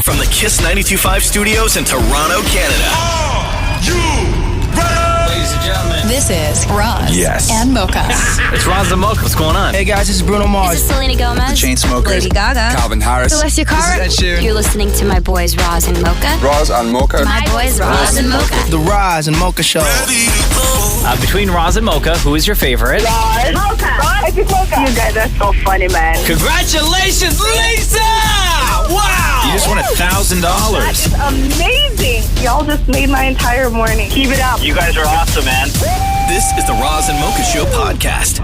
From the Kiss 92.5 studios in Toronto, Canada. Are you ready? Ladies and gentlemen, This is Roz and Mocha. it's Roz Mocha. What's going on? Hey guys, this is Bruno This Mars. is Selena Gomez. The Chainsmokers. Lady Gaga. Calvin Harris. Celestia Cara. This is Ed Sheeran. You're listening to my boys Roz and Mocha. Roz and Mocha. My boys Roz and Mocha. The Roz and Mocha Show. Ready to go. Between Roz and Mocha, who is your favorite? Mocha. You guys are so funny, man. Congratulations, Lisa! Wow! You just won $1,000. That is amazing. Y'all just made my entire morning. Keep it up. You guys are awesome, man. This is the Roz and Mocha Show podcast.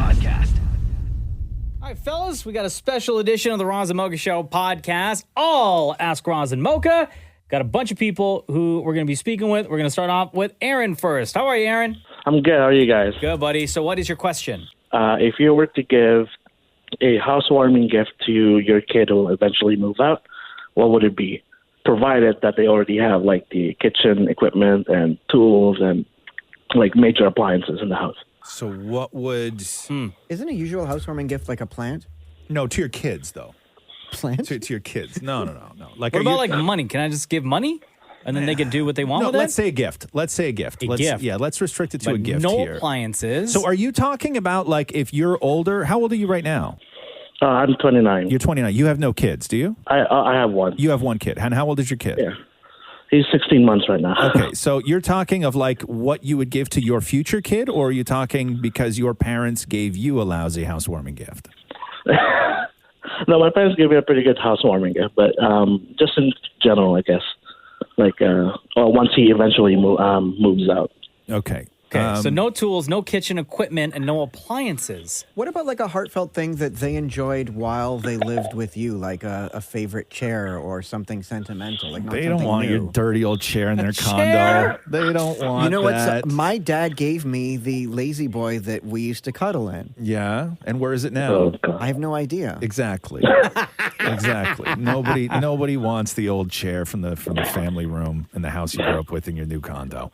All right, fellas, we got a special edition of the Roz and Mocha Show podcast. All Ask Roz and Mocha. Got a bunch of people who we're going to be speaking with. We're going to start off with Aaron first. How are you, Aaron? I'm good. How are you guys? Good, buddy. So what is your question? If you were to give a housewarming gift to your kid who will eventually move out, what would it be? Provided that they already have like the kitchen equipment and tools and like major appliances in the house. So what would... Isn't a usual housewarming gift like a plant? No, to your kids, though. Plant? To your kids. No. Like, What about like money? Can I just give money? And then they can do what they want No, with let's it? say a gift. Let's say a gift. gift. Yeah, let's restrict it to But a gift no here. appliances. So are you talking about like if you're older? How old are you right now? I'm 29. You're 29. You have no kids, do you? I have one. You have one kid. And how old is your kid? Yeah. He's 16 months right now. Okay, so you're talking of like what you would give to your future kid, or are you talking because your parents gave you a lousy housewarming gift? No, my parents gave me a pretty good housewarming gift, but just in general, I guess. Like, once he eventually moves out. Okay. Okay, so no tools, no kitchen equipment, and no appliances. What about like a heartfelt thing that they enjoyed while they lived with you, like a favorite chair or something sentimental? Like not They don't something want new. your dirty old chair in their chair? condo. They don't want You know what? that. My dad gave me the lazy boy that we used to cuddle in. Yeah, and where is it now? Oh, God. I have no idea. Exactly. Exactly. Nobody wants the old chair from the family room in the house you grew up with in your new condo.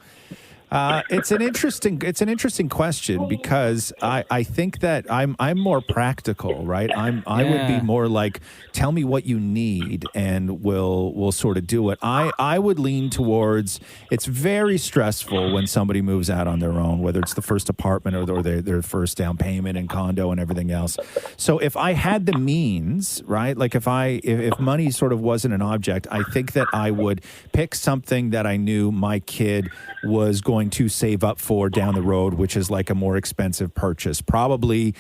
It's an interesting question because I think that I'm more practical, right? I would be more like, tell me what you need and we'll sort of do it. I would lean towards, it's very stressful when somebody moves out on their own, whether it's the first apartment or their first down payment and condo and everything else. So if I had the means, right? Like if money sort of wasn't an object, I think that I would pick something that I knew my kid was going to save up for down the road, which is like a more expensive purchase. Probably,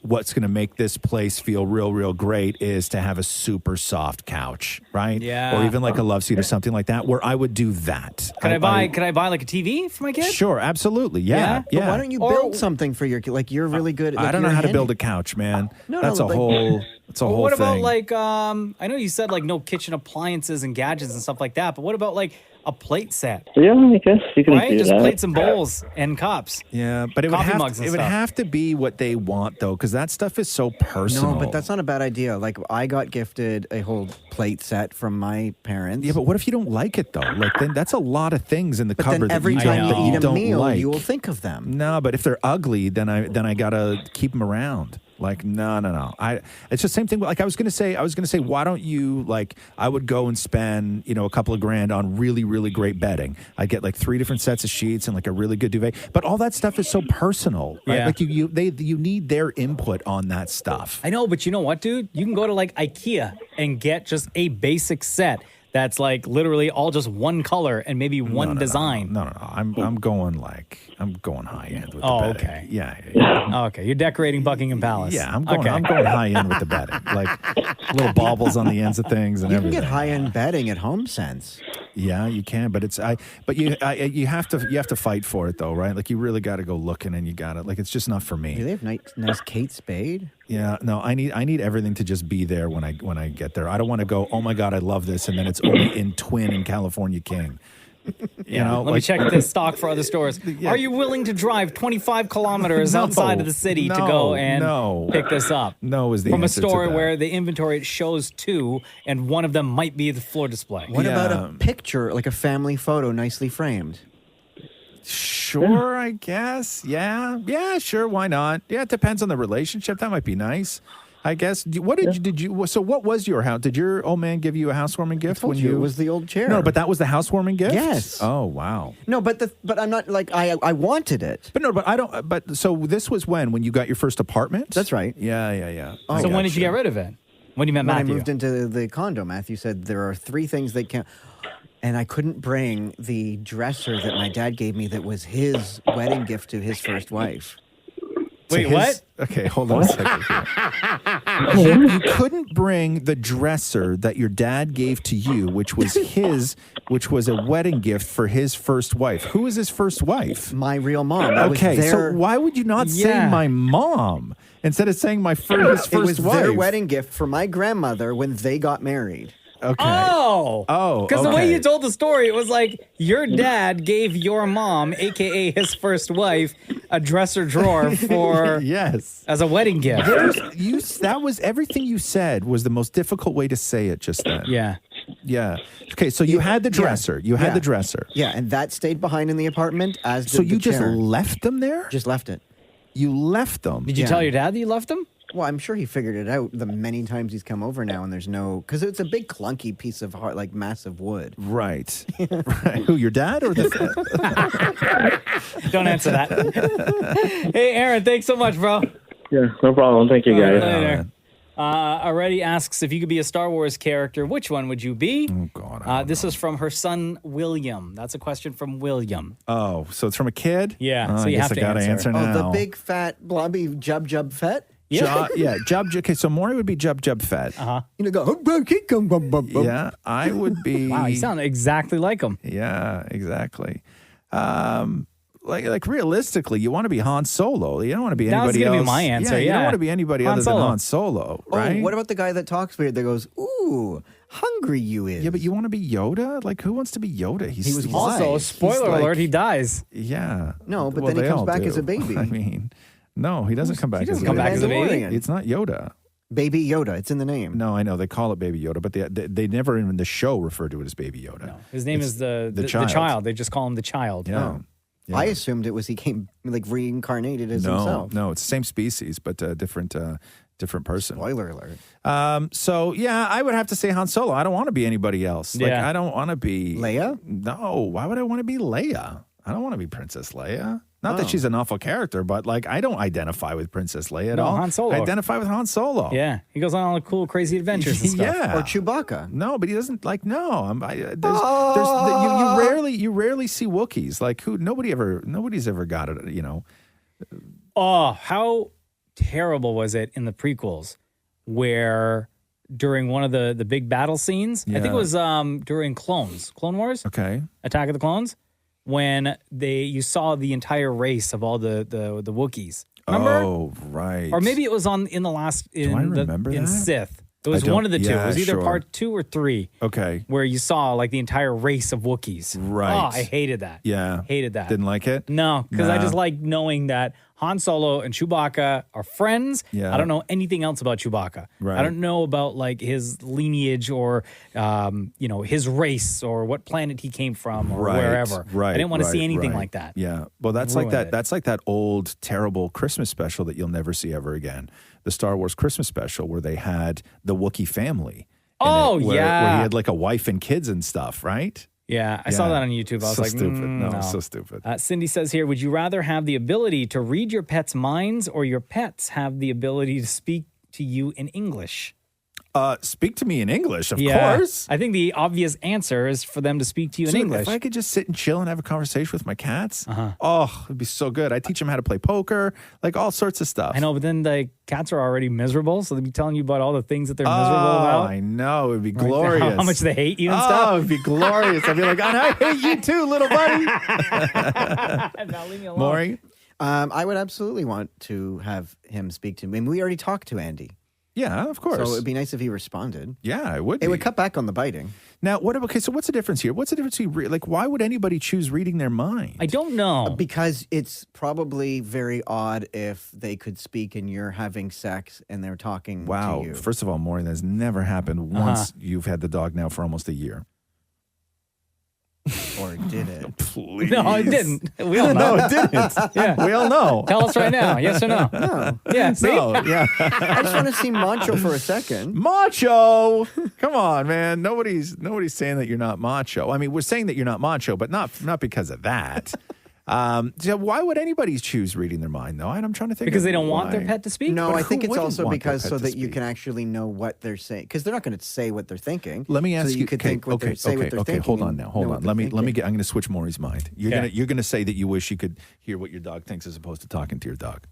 what's going to make this place feel real great is to have a super soft couch, right? Yeah. Or even like a love seat or something like that, where I would do that. Can I buy like a TV for my kid? Sure, absolutely. Yeah. But why don't you build something for your kid? Like you're really good at I don't know how to build a couch, man. That's a whole What thing. about like, I know you said like no kitchen appliances and gadgets and stuff like that, but what about like a plate set? Yeah, I guess you can Right? do Just that. plates and bowls and cups. Yeah, but it would Coffee mugs and it would stuff. have to be what they want though, because that stuff is so personal. No, but that's not a bad idea. Like I got gifted a whole plate set from my parents. Yeah, but what if you don't like it though? Like then that's a lot of things in the But cupboard then every that time you eat a don't meal, like. you will think of them. No, but if they're ugly, then I gotta keep them around. Like no. It's the same thing. Like I was gonna say, why don't you like? I would go and spend a couple of grand on really great bedding. I get like 3 different sets of sheets and like a really good duvet. But all that stuff is so personal, right? Yeah. Like you need their input on that stuff. I know, but you know what, dude? You can go to like IKEA and get just a basic set that's like literally all just one color and maybe one design. No. I'm going high end with the Oh, bedding. okay. Yeah. Okay, you're decorating Buckingham Palace. Yeah, I'm going Okay. high end with the bedding. Like little baubles on the ends of things and You can everything. get high-end bedding at HomeSense. Yeah, you can, but you have to fight for it though, right? Like you really got to go looking and you got to like it's just not for Do me. they have nice Kate Spade? Yeah, no, I need everything to just be there when I get there. I don't want to go, "Oh my god, I love this," and then it's only in Twin and California King. Let me check this stock for other stores. Are you willing to drive 25 kilometers outside of the city to go and pick this up? No is the From a answer to store that. where the inventory shows 2 and one of them might be the floor display. What about a picture, like a family photo, nicely framed? Sure, I guess. Yeah, sure. Why not? Yeah, it depends on the relationship. That might be nice. I guess. What did you? So what was your house? Did your old man give you a housewarming gift told when you it was the old chair. No, but that was the housewarming gift. Yes. Oh wow. No, but I'm not like I wanted it. But I don't. But so this was when you got your first apartment. That's right. Yeah. So when did you get rid of it? When you met When Matthew? I moved into the condo, Matthew said there are 3 things they can't. And I couldn't bring the dresser that my dad gave me that was his wedding gift to his first wife. Wait, what? Okay, hold on a second here. You couldn't bring the dresser that your dad gave to you, which was a wedding gift for his first wife. Who was his first wife? My real mom. Okay, so why would you not say my mom instead of saying his first wife? It was their wedding gift for my grandmother when they got married. Okay. Oh, because the way you told the story, it was like your dad gave your mom, aka his first wife, a dresser drawer for as a wedding gift. That was everything you said was the most difficult way to say it just then. Yeah. Okay, so you had the dresser. You had the dresser. Yeah, and that stayed behind in the apartment as did So you the just chair. left them there? Just left it. You left them. Did you tell your dad that you left them? Well, I'm sure he figured it out the many times he's come over now, and there's no because it's a big clunky piece of like massive wood. Right. Right. Who, your dad or the? Don't answer that. Hey, Aaron, thanks so much, bro. Yeah, no problem. Thank you, guys. Later. Already asks if you could be a Star Wars character, which one would you be? Oh God! This is from her son William. That's a question from William. Oh, so it's from a kid? Yeah. Oh, So I you guess have I to gotta answer Oh, now. the big fat blobby Jub Fett. Jub. Okay, so Maury would be Jub Fett. You know, go. Yeah, I would be. Wow, you sound exactly like him. Yeah, exactly. Like realistically, you want to be Han Solo. You don't want to be That was anybody gonna else. be my answer, You don't yeah. want to be anybody Han other Solo. than Han Solo, right? Oh, what about the guy that talks weird that goes, "Ooh, hungry you is." Yeah, but you want to be Yoda? Like, who wants to be Yoda? He was Also, wise. spoiler like- alert, he dies. Yeah. No, but Well, then he they comes all back do. as a baby. I mean, no, he doesn't come back. doesn't as come a back baby. as a baby. Mandalorian. It's not Yoda. Baby Yoda. It's in the name. No, I know they call it Baby Yoda, but they never in the show refer to it as Baby Yoda. No, his name is the child. child. They just call him the child. Yeah. Oh. I assumed it was he came like reincarnated as himself. No, it's the same species, but different person. Spoiler alert. So yeah, I would have to say Han Solo. I don't want to be anybody else. Like, Yeah. I don't want to be Leia? No, why would I want to be Leia? I don't want to be Princess Leia. Not that she's an awful character, but like I don't identify with Princess Leia at No, all. Han Solo. I identify with Han Solo. Yeah, he goes on all the cool, crazy adventures and stuff. Yeah. Or Chewbacca. No, but he doesn't like. No, you rarely see Wookiees. Like who? Nobody's ever got it. You know. Oh, how terrible was it in the prequels where during one of the big battle scenes, I think it was during Clone Wars, Okay. Attack of the Clones, when you saw the entire race of all the Wookiees. Remember? Oh, right. Or maybe it was in the last I remember in that? Sith. It was I don't- one of the two. yeah, It was either sure. part 2 or 3. Okay. Where you saw like the entire race of Wookiees. Right. Oh, I hated that. Yeah. Hated that. Didn't like it? No, because I Nah. just like knowing that Han Solo and Chewbacca are friends. Yeah. I don't know anything else about Chewbacca. Right. I don't know about like his lineage or his race or what planet he came from or wherever. Right. I didn't want to see anything right. like that. Yeah. Well, that's like Ruined that. it. That's like that old terrible Christmas special that you'll never see ever again. The Star Wars Christmas special where they had the Wookiee family. in Oh, it, where yeah. he had like a wife and kids and stuff, right? Yeah, I saw that on YouTube. I was so like, stupid. no. So stupid. Cindy says here, would you rather have the ability to read your pet's minds or your pets have the ability to speak to you in English? Speak to me in English, of Yeah. course. I think the obvious answer is for them to speak to you in Dude, English. If I could just sit and chill and have a conversation with my cats, oh, it'd be so good. I teach them how to play poker, like all sorts of stuff. I know, but then the cats are already miserable, so they'd be telling you about all the things that they're miserable about. I know. It'd be Right? glorious. How much they hate you and Oh, stuff. it'd be glorious. I'd be like, and I hate you too, little buddy. Now leave me alone. Maury? I would absolutely want to have him speak to me. I mean, we already talked to Andy. Yeah, of course. So it'd be nice if he responded. Yeah, it would. It would cut back on the biting. Now, so what's the difference here? What's the difference between, like, why would anybody choose reading their mind? I don't know. Because it's probably very odd if they could speak and you're having sex and they're talking Wow. to you. First of all, Maureen, that's never happened once you've had the dog now for almost a year. Or did it? Please. No, it didn't. We all know. No, it didn't. Yeah. We all know. Tell us right now. Yes or no? No. Yeah. See? No, yeah. I just want to see macho for a second. Macho. Come on, man. Nobody's saying that you're not macho. I mean, we're saying that you're not macho, but not because of that. So why would anybody choose reading their mind, though? I'm trying to think. Because of they don't want why. their pet to speak? No, But I think who it's wouldn't also want their because pet so to that you speak? can actually know what they're saying. Because they're not going to say what they're thinking. Let me ask so you. can Okay, think what okay, they're, say what okay, they're okay. thinking. Hold on now. and Hold know on. what Let they're me thinking. get. I'm going to switch Maury's mind. You're Okay. gonna say that you wish you could hear what your dog thinks as opposed to talking to your dog.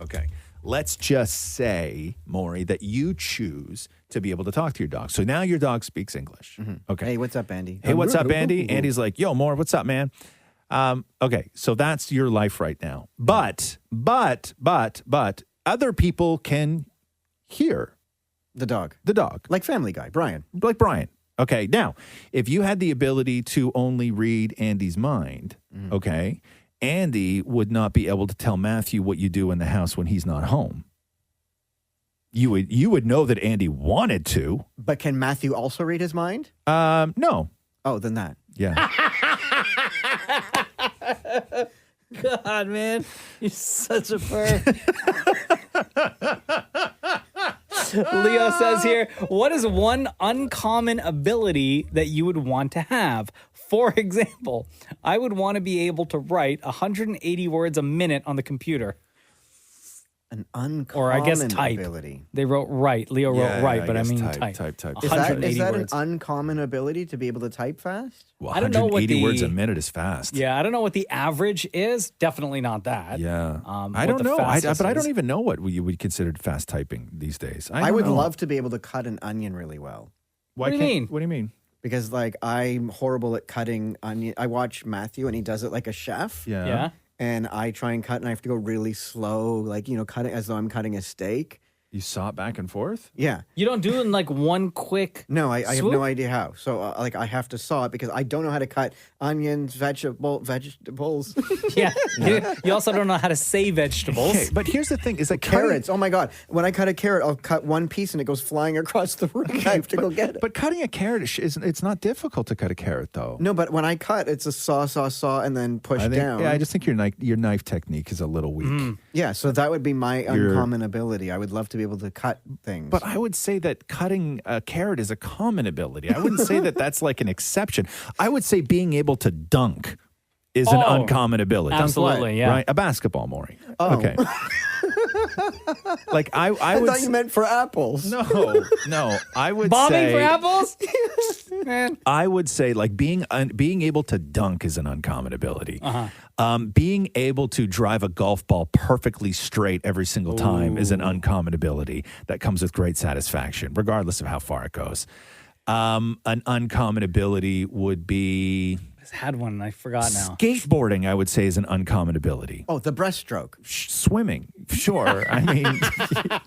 Okay. Let's just say, Maury, that you choose to be able to talk to your dog. So now your dog speaks English. Okay. Hey, what's up, Andy? Hey, what's up, Andy? Andy's like, yo, Maury, what's up, man? Okay, so that's your life right now. But other people can hear The dog. the dog, Like Family Guy, Brian. like Brian. Okay, now, if you had the ability to only read Andy's mind, okay, Andy would not be able to tell Matthew what you do in the house when he's not home. You would know that Andy wanted to. But can Matthew also read his mind? No. Oh, then that. Yeah. God, man. You're such a bird. Leo says here, what is one uncommon ability that you would want to have? For example, I would want to be able to write 180 words a minute on the computer. An uncommon Or I guess type. ability. They wrote write. Leo wrote write, but I guess mean type. Is that 180 an words. uncommon ability to be able to type fast? Well, I don't know what 180 words the- a minute is fast. Yeah, I don't know what the average is. Definitely not that. Yeah. I what don't the know. fastest But I don't is. even know what you would consider fast typing these days. I don't would know. love to be able to cut an onion really well. Why What do you can't- mean? What do you mean? Because like I'm horrible at cutting onion. I watch Matthew and he does it like a chef. Yeah. Yeah. And I try and cut and I have to go really slow, like, cutting as though I'm cutting a steak. You saw it back and forth? Yeah. You don't do it in like one quick. No, I have swoop? no idea how. So I have to saw it because I don't know how to cut onions, vegetables. Yeah. You also don't know how to say vegetables. Okay, but here's the thing: is that Carrots. Oh my God. When I cut a carrot, I'll cut one piece and it goes flying across the room. I have to go get it. But cutting a carrot it's not difficult to cut a carrot though. No, but when I cut, it's a saw, and then push I think, down. Yeah, I just think your knife technique is a little weak. Yeah, so that would be my You're- uncommon ability. I would love to be able to cut things. But I would say that cutting a carrot is a common ability. I wouldn't say that that's like an exception. I would say being able to dunk is an Oh, uncommon ability. absolutely, yeah. Right? A basketball, Maury. Oh. Okay. Like I I would thought you meant for apples. No. I would Bombing say for apples? Man. I would say like being able to dunk is an uncommon ability. Being able to drive a golf ball perfectly straight every single time is an uncommon ability that comes with great satisfaction, regardless of how far it goes. An uncommon ability would be I just had one and I forgot now. skateboarding. I would say is an uncommon ability. Oh, the breaststroke. Swimming, sure. I mean,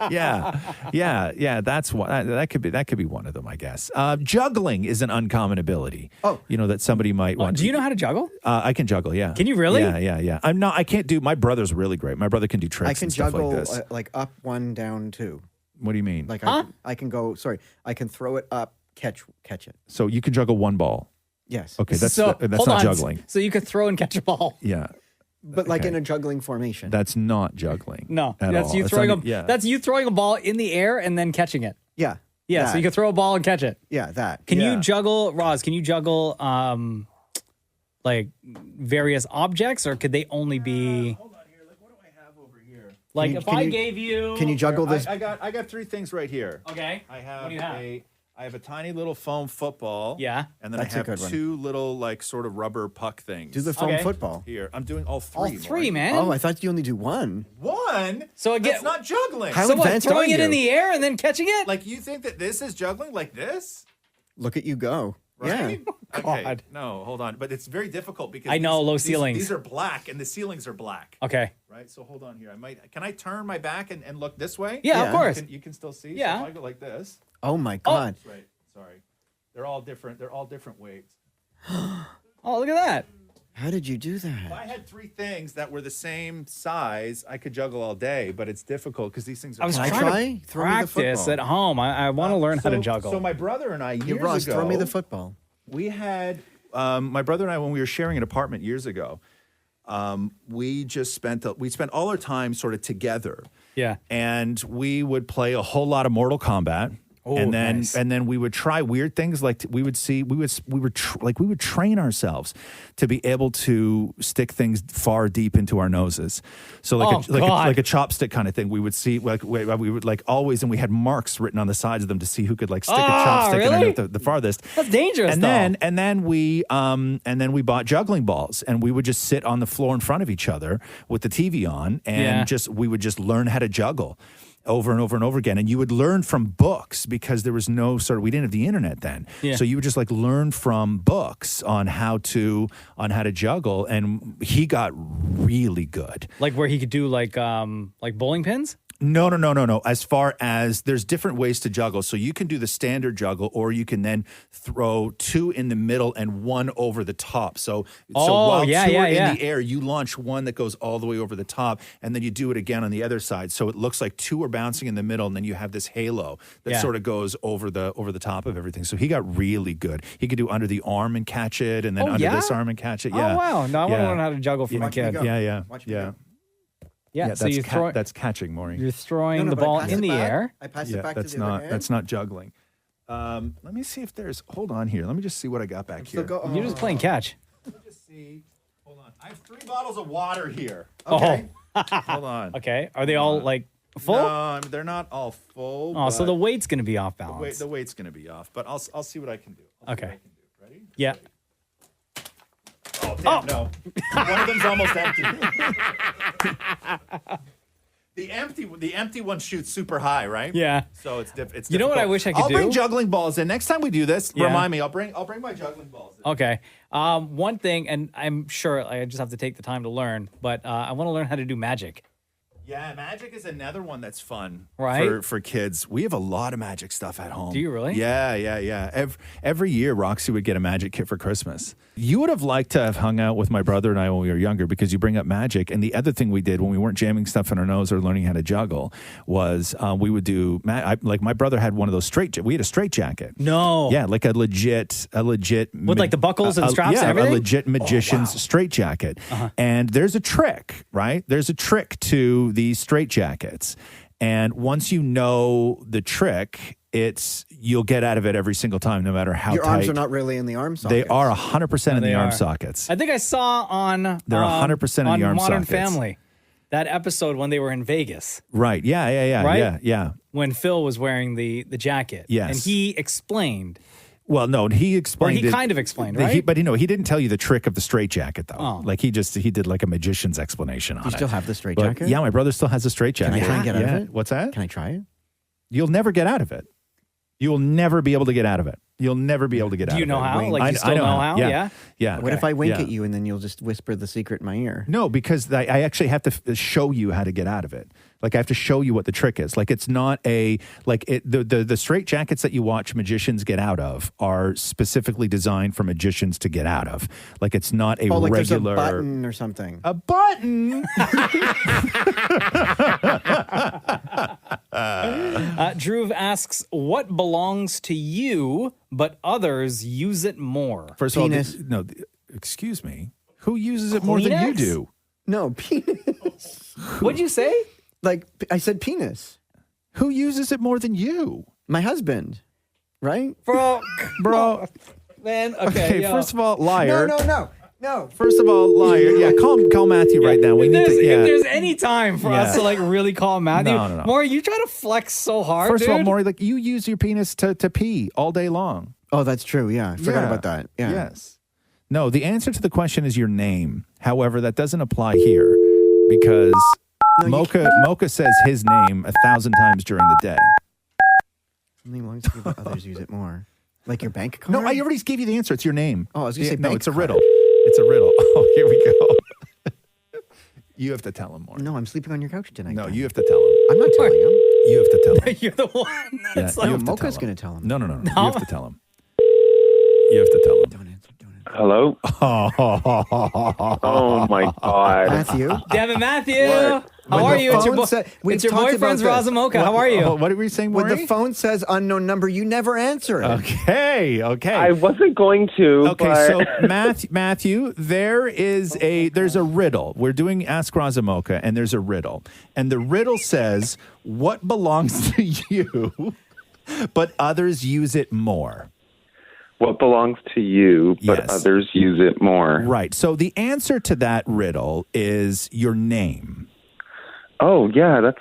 yeah. That's one. That could be one of them, I guess. Juggling is an uncommon ability. Oh. That somebody might want. Do you know how to juggle? I can juggle. Yeah. Can you really? Yeah. I can't do. My brother's really great. My brother can do tricks I can and stuff juggle like this. like up, one, down, two. What do you mean? Like Huh? I can go. Sorry, I can throw it up, catch it. So you can juggle one ball. Yes. Okay, that's hold not on. juggling. So you could throw and catch a ball. Yeah, But like Okay. in a juggling formation. that's not juggling. No, at that's all. you It's throwing not- Yeah. That's you throwing a ball in the air and then catching it. Yeah. Yeah, so that. you can throw a ball and catch it. Yeah, that. Can Yeah. you juggle, Roz? Can you juggle like various objects, or could they only be Hold on here. Like, what do I have over here? like you- if can I you- gave you? Can you juggle this? I got three things right here. Okay. I have What do you have? I have a tiny little foam football. Yeah. And then That's a I have good one. two little like sort of rubber puck things. Do the foam Okay. football. Here, I'm doing all three. All three, Maury. man. Oh, I thought you only do one. One? So again- That's not juggling. How so what? advanced Throwing are it in you? the air and then catching it? Like you think that this is juggling like this? Look at you go. Right? Yeah. Okay. God. No, hold on. But it's very difficult because I know, low ceilings. These are black and the ceilings are black. Okay. Right? So hold on here. Can I turn my back and look this way? Yeah, Yeah. of course. You can still see. Yeah. So if I go like this. Oh my God. That's right. Sorry. They're all different. They're all different weights. Oh, look at that. How did you do If I that? had three things that were the same size, I could juggle all day, but it's difficult because these things are I was Can I trying try? to Throw me the practice football. at home. I want to learn how to juggle. So my brother and I years Ross, ago, throw me the football. we had my brother and I, when we were sharing an apartment years ago, we spent all our time sort of together. Yeah. And we would play a whole lot of Mortal Kombat. Oh, and then nice. and then we would try weird things like we would train ourselves to be able to stick things far deep into our noses. So like a chopstick kind of thing. We would see we would like always, and we had marks written on the sides of them to see who could like stick a chopstick really? in the farthest. That's dangerous. And then we bought juggling balls, and we would just sit on the floor in front of each other with the TV on, and we would just learn how to juggle over and over and over again. And you would learn from books because there was we didn't have the internet then. Yeah. So you would just like learn from books on how to juggle. And he got really good. Like where he could do like bowling pins? No. As far as there's different ways to juggle. So you can do the standard juggle, or you can then throw two in the middle and one over the top. So while two are in the air, you launch one that goes all the way over the top, and then you do it again on the other side. So it looks like two are bouncing in the middle, and then you have this halo that sort of goes over the top of everything. So he got really good. He could do under the arm and catch it, and then under this arm and catch it. Yeah. Oh, wow. No, I want to learn how to juggle for my kid. Yeah. Yeah, so that's catching, Maury. You're throwing the ball in the air. I pass it back to the other hand. That's not juggling. Let me see if there's. Hold on here. Let me just see what I got back here. You're just playing catch. Let me just see. Hold on. I have 3 bottles of water here. Okay. Hold on. Okay. Are they all like full? No, they're not all full. Oh, so the weight's going to be off balance. The weight's going to be off, but I'll see what I can do. Okay. Ready? Yeah. Oh, damn, no. One of them's almost empty. The empty one shoots super high, right? Yeah. So it's difficult. You know what I wish I could I'll do? bring juggling balls in. Next time we do this, remind me. I'll bring my juggling balls in. Okay. One thing, and I'm sure I just have to take the time to learn, but I want to learn how to do magic. Yeah, magic is another one that's fun for kids. We have a lot of magic stuff at home. Do you really? Yeah. Every year, Roxy would get a magic kit for Christmas. You would have liked to have hung out with my brother and I when we were younger because you bring up magic. And the other thing we did when we weren't jamming stuff in our nose or learning how to juggle was we would do, like my brother had one of those we had a straight jacket. No. Yeah, like a legit. With like the buckles and straps and everything? A legit magician's straight jacket. Uh-huh. And there's a trick, right? There's a trick to these straight jackets. And once you know the trick, you'll get out of it every single time, no matter how tight. Your arms are not really in the arm sockets. They are 100% in the arm sockets. I think I saw on they're 100% in the arm Modern sockets. Family, that episode when they were in Vegas. Right. Yeah. Right? Yeah. When Phil was wearing the jacket. Yes. And he explained. Well, no, he explained. Or he kind of explained, right? But he didn't tell you the trick of the straight jacket, though. Oh. Like he did like a magician's explanation on it. You still have the straight jacket? Yeah, my brother still has a straight jacket. Can I try and get out of it? What's that? Can I try it? You'll never get out of it. You will never be able to get out of it. You'll never be able to get out of it. Do you know how? Wink. Like you still know how? Yeah. What if I wink at you and then you'll just whisper the secret in my ear? No, because I actually have to show you how to get out of it. Like I have to show you what the trick is. Like it's not the straight jackets that you watch magicians get out of are specifically designed for magicians to get out of. Like it's not a like regular there's a button or something. A button. Drew asks, what belongs to you, but others use it more? First Penis. of all, excuse me. Who uses it more than you Kleenex? do? No, penis. What'd you say? Like, I said penis. Who uses it more than you? My husband, right? Bro. Man, okay. First of all, liar. No. First of all, liar. Yeah, call Matthew right now. If there's any time for us to like really call Matthew, No. Maury, you try to flex so hard. First of all, dude. Maury, like you use your penis to pee all day long. Oh, that's true. Yeah, I forgot about that. Yeah. Yes. No, the answer to the question is your name. However, that doesn't apply here because Mocha says his name 1,000 times during the day. Something belongs to you, but others use it more. Like your bank card? No, I already gave you the answer. It's your name. Oh, I was going to say no, bank it's a card. riddle. It's a riddle. Oh, here we go. You have to tell him more. No, I'm sleeping on your couch tonight. No, then. you have to tell him. I'm not telling him. You have to tell him. You're the one that's you have to Mocha's tell him. going to tell him. No. You have to tell him. You have to tell him. Don't answer. Hello? Oh my God. Matthew? Damn it, Matthew. How are you? It's your, We've it's your talked boyfriend's about Roz this. Mocha. How are you? What were you saying, When Maury? the phone says unknown number, you never answer it. Okay. I wasn't going to. Okay, but... so Matthew, there's a riddle. We're doing Ask Roz Mocha, and there's a riddle. And the riddle says, what belongs to you, but others use it more? What belongs to you, but Yes. others use it more. Right. So the answer to that riddle is your name. Oh, yeah, that's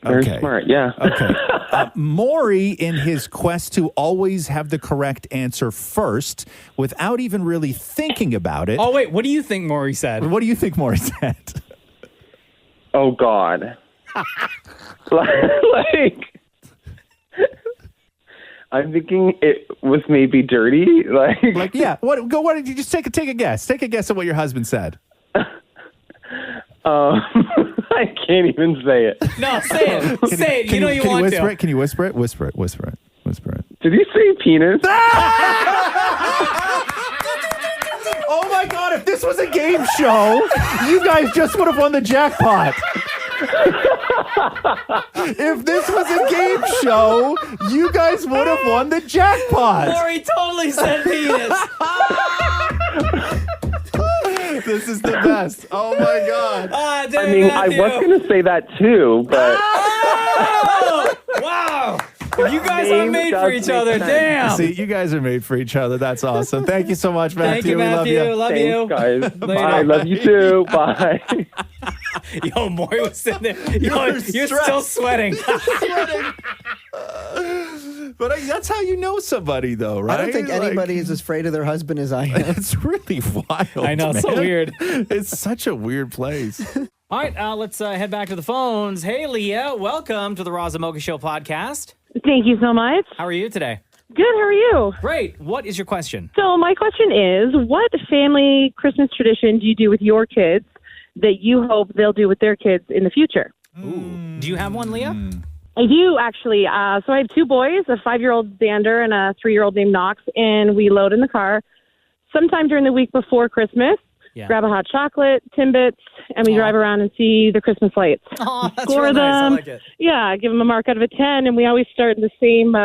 very Okay. smart. Yeah. Okay. Maury, in his quest to always have the correct answer first, without even really thinking about it. Oh, wait. What do you think Maury said? What do you think Maury said? Oh, God. like, I'm thinking it was maybe dirty. Like, yeah. What did you just take a guess? Take a guess at what your husband said. I can't even say it. No, say it. Say it. You know you want whisper to. it? Can you whisper it? Whisper it. Whisper it. Whisper it. Did he say penis? Oh my God, if this was a game show, you guys just would have won the jackpot. If this was a game show, you guys would have won the jackpot. Maury totally said penis. This is the best. Oh my God. I mean, I was going to say that too, but... Oh, wow. You guys are made for each other. Damn. See, you guys are made for each other. That's awesome. Thank you so much, Matthew. Thank you, We Matthew. love you. Thanks, guys. Later. Bye. Love you too. Bye. Yo, Maury was sitting there. You're still sweating. But that's how you know somebody, though, right? I don't think anybody is as afraid of their husband as I am. It's really wild. I know, man. so weird. It's such a weird place. All right, let's head back to the phones. Hey, Leah, welcome to the Roz Mocha Show podcast. Thank you so much. How are you today? Good, how are you? Great. What is your question? So my question is, what family Christmas tradition do you do with your kids that you hope they'll do with their kids in the future? Ooh. Do you have one, Leah? I do, actually. So I have two boys, a 5-year-old Xander and a 3-year-old named Knox, and we load in the car sometime during the week before Christmas, grab a hot chocolate, Timbits, and we drive around and see the Christmas lights. Oh, that's Score real them. nice. I like it. Yeah, give them a mark out of a 10, and we always start in the same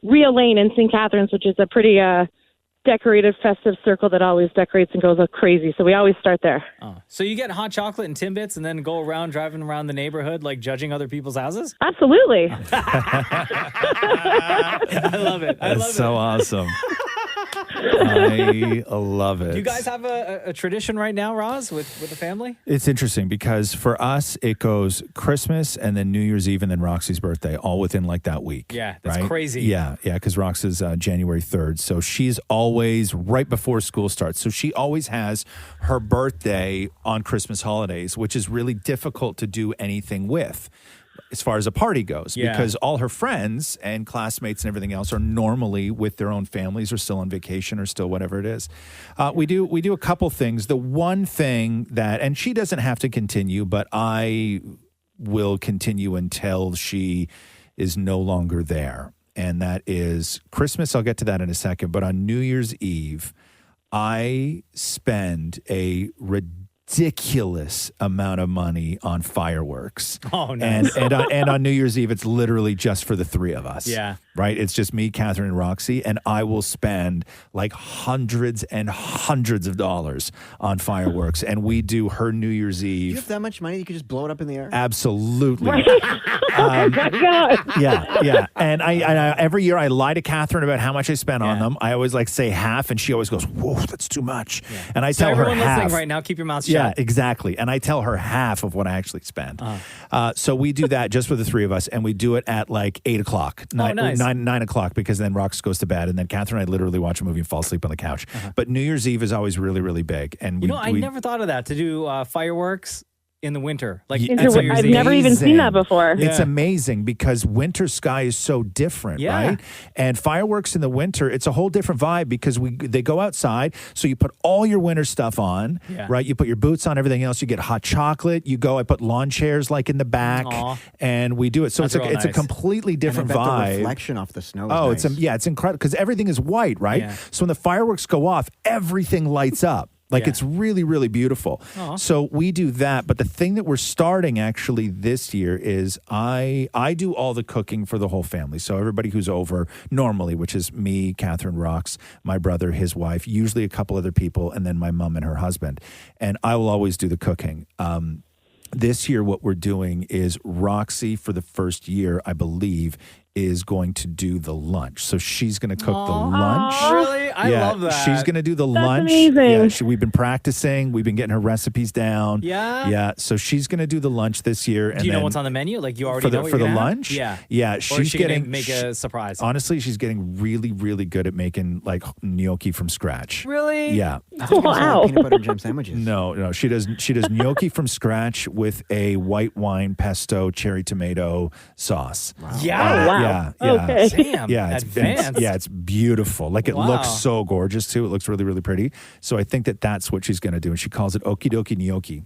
Rio Lane in St. Catharines, which is a pretty decorated, festive circle that always decorates and goes crazy. So we always start there. Oh. So you get hot chocolate and Timbits and then go around driving around the neighborhood, like judging other people's houses? Absolutely. I love it. I love That's so awesome. I love it. Do you guys have a tradition right now, Roz, with the family? It's interesting because for us, it goes Christmas and then New Year's Eve and then Roxy's birthday, all within like that week. Yeah, that's right? crazy. Yeah, because Roxy's January 3rd. So she's always right before school starts. So she always has her birthday on Christmas holidays, which is really difficult to do anything with as far as a party goes, because all her friends and classmates and everything else are normally with their own families or still on vacation or still whatever it is. We do a couple things. The one thing that, and she doesn't have to continue, but I will continue until she is no longer there. And that is Christmas. I'll get to that in a second. But on New Year's Eve, I spend a ridiculous amount of money on fireworks. Oh, nice. And on New Year's Eve, it's literally just for the three of us. Yeah. Right? It's just me, Catherine, and Roxy, and I will spend like hundreds and hundreds of dollars on fireworks. And we do her New Year's Eve. You have that much money, you could just blow it up in the air? Absolutely. God. Yeah. And I every year I lie to Catherine about how much I spent on them. I always say half, and she always goes, "Whoa, that's too much." Yeah. And I So tell her everyone half. listening right now, keep your mouth shut. Yeah, exactly. And I tell her half of what I actually spend. So we do that just for the three of us, and we do it at like 8 o'clock, nice. 9 o'clock, because then Rox goes to bed, and then Catherine and I literally watch a movie and fall asleep on the couch. But New Year's Eve is always really, really big. And I never thought of that, to do fireworks in the winter. Like I've never even seen that before. It's amazing because winter sky is so different, right? And fireworks in the winter, it's a whole different vibe because they go outside. So you put all your winter stuff on, right? You put your boots on, everything else. You get hot chocolate. I put lawn chairs like in the back, and we do it. So it's a completely different and I bet vibe. The reflection off the snow. Is nice. It's incredible because everything is white, right? So when the fireworks go off, everything lights up. Like it's really, really beautiful. Aw. So we do that. But the thing that we're starting actually this year is I do all the cooking for the whole family. So everybody who's over normally, which is me, Catherine Rocks, my brother, his wife, usually a couple other people, and then my mom and her husband. And I will always do the cooking. This year, what we're doing is Roxy, for the first year, I believe, is going to do the lunch. So she's going to cook the lunch. Really? I love that. She's going to do the That's lunch. amazing. Yeah, we've been practicing. We've been getting her recipes down. Yeah? Yeah. So she's going to do the lunch this year. And Do you know then what's on the menu? Like you already for the, know what for you're the gonna have? lunch? Yeah. Yeah. Or is She's she gonna getting make a surprise. Honestly, she's getting really, really good at making like gnocchi from scratch. Really? Yeah. Wow. Peanut butter and jam sandwiches. No. She does gnocchi from scratch with a white wine pesto cherry tomato sauce. Wow. Yeah. Yeah. Yeah. Okay. Damn. Yeah, Advanced. it's beautiful. Like it Wow. looks so gorgeous too. It looks really, really pretty. So I think that's what she's going to do, and she calls it okie dokie gnocchi.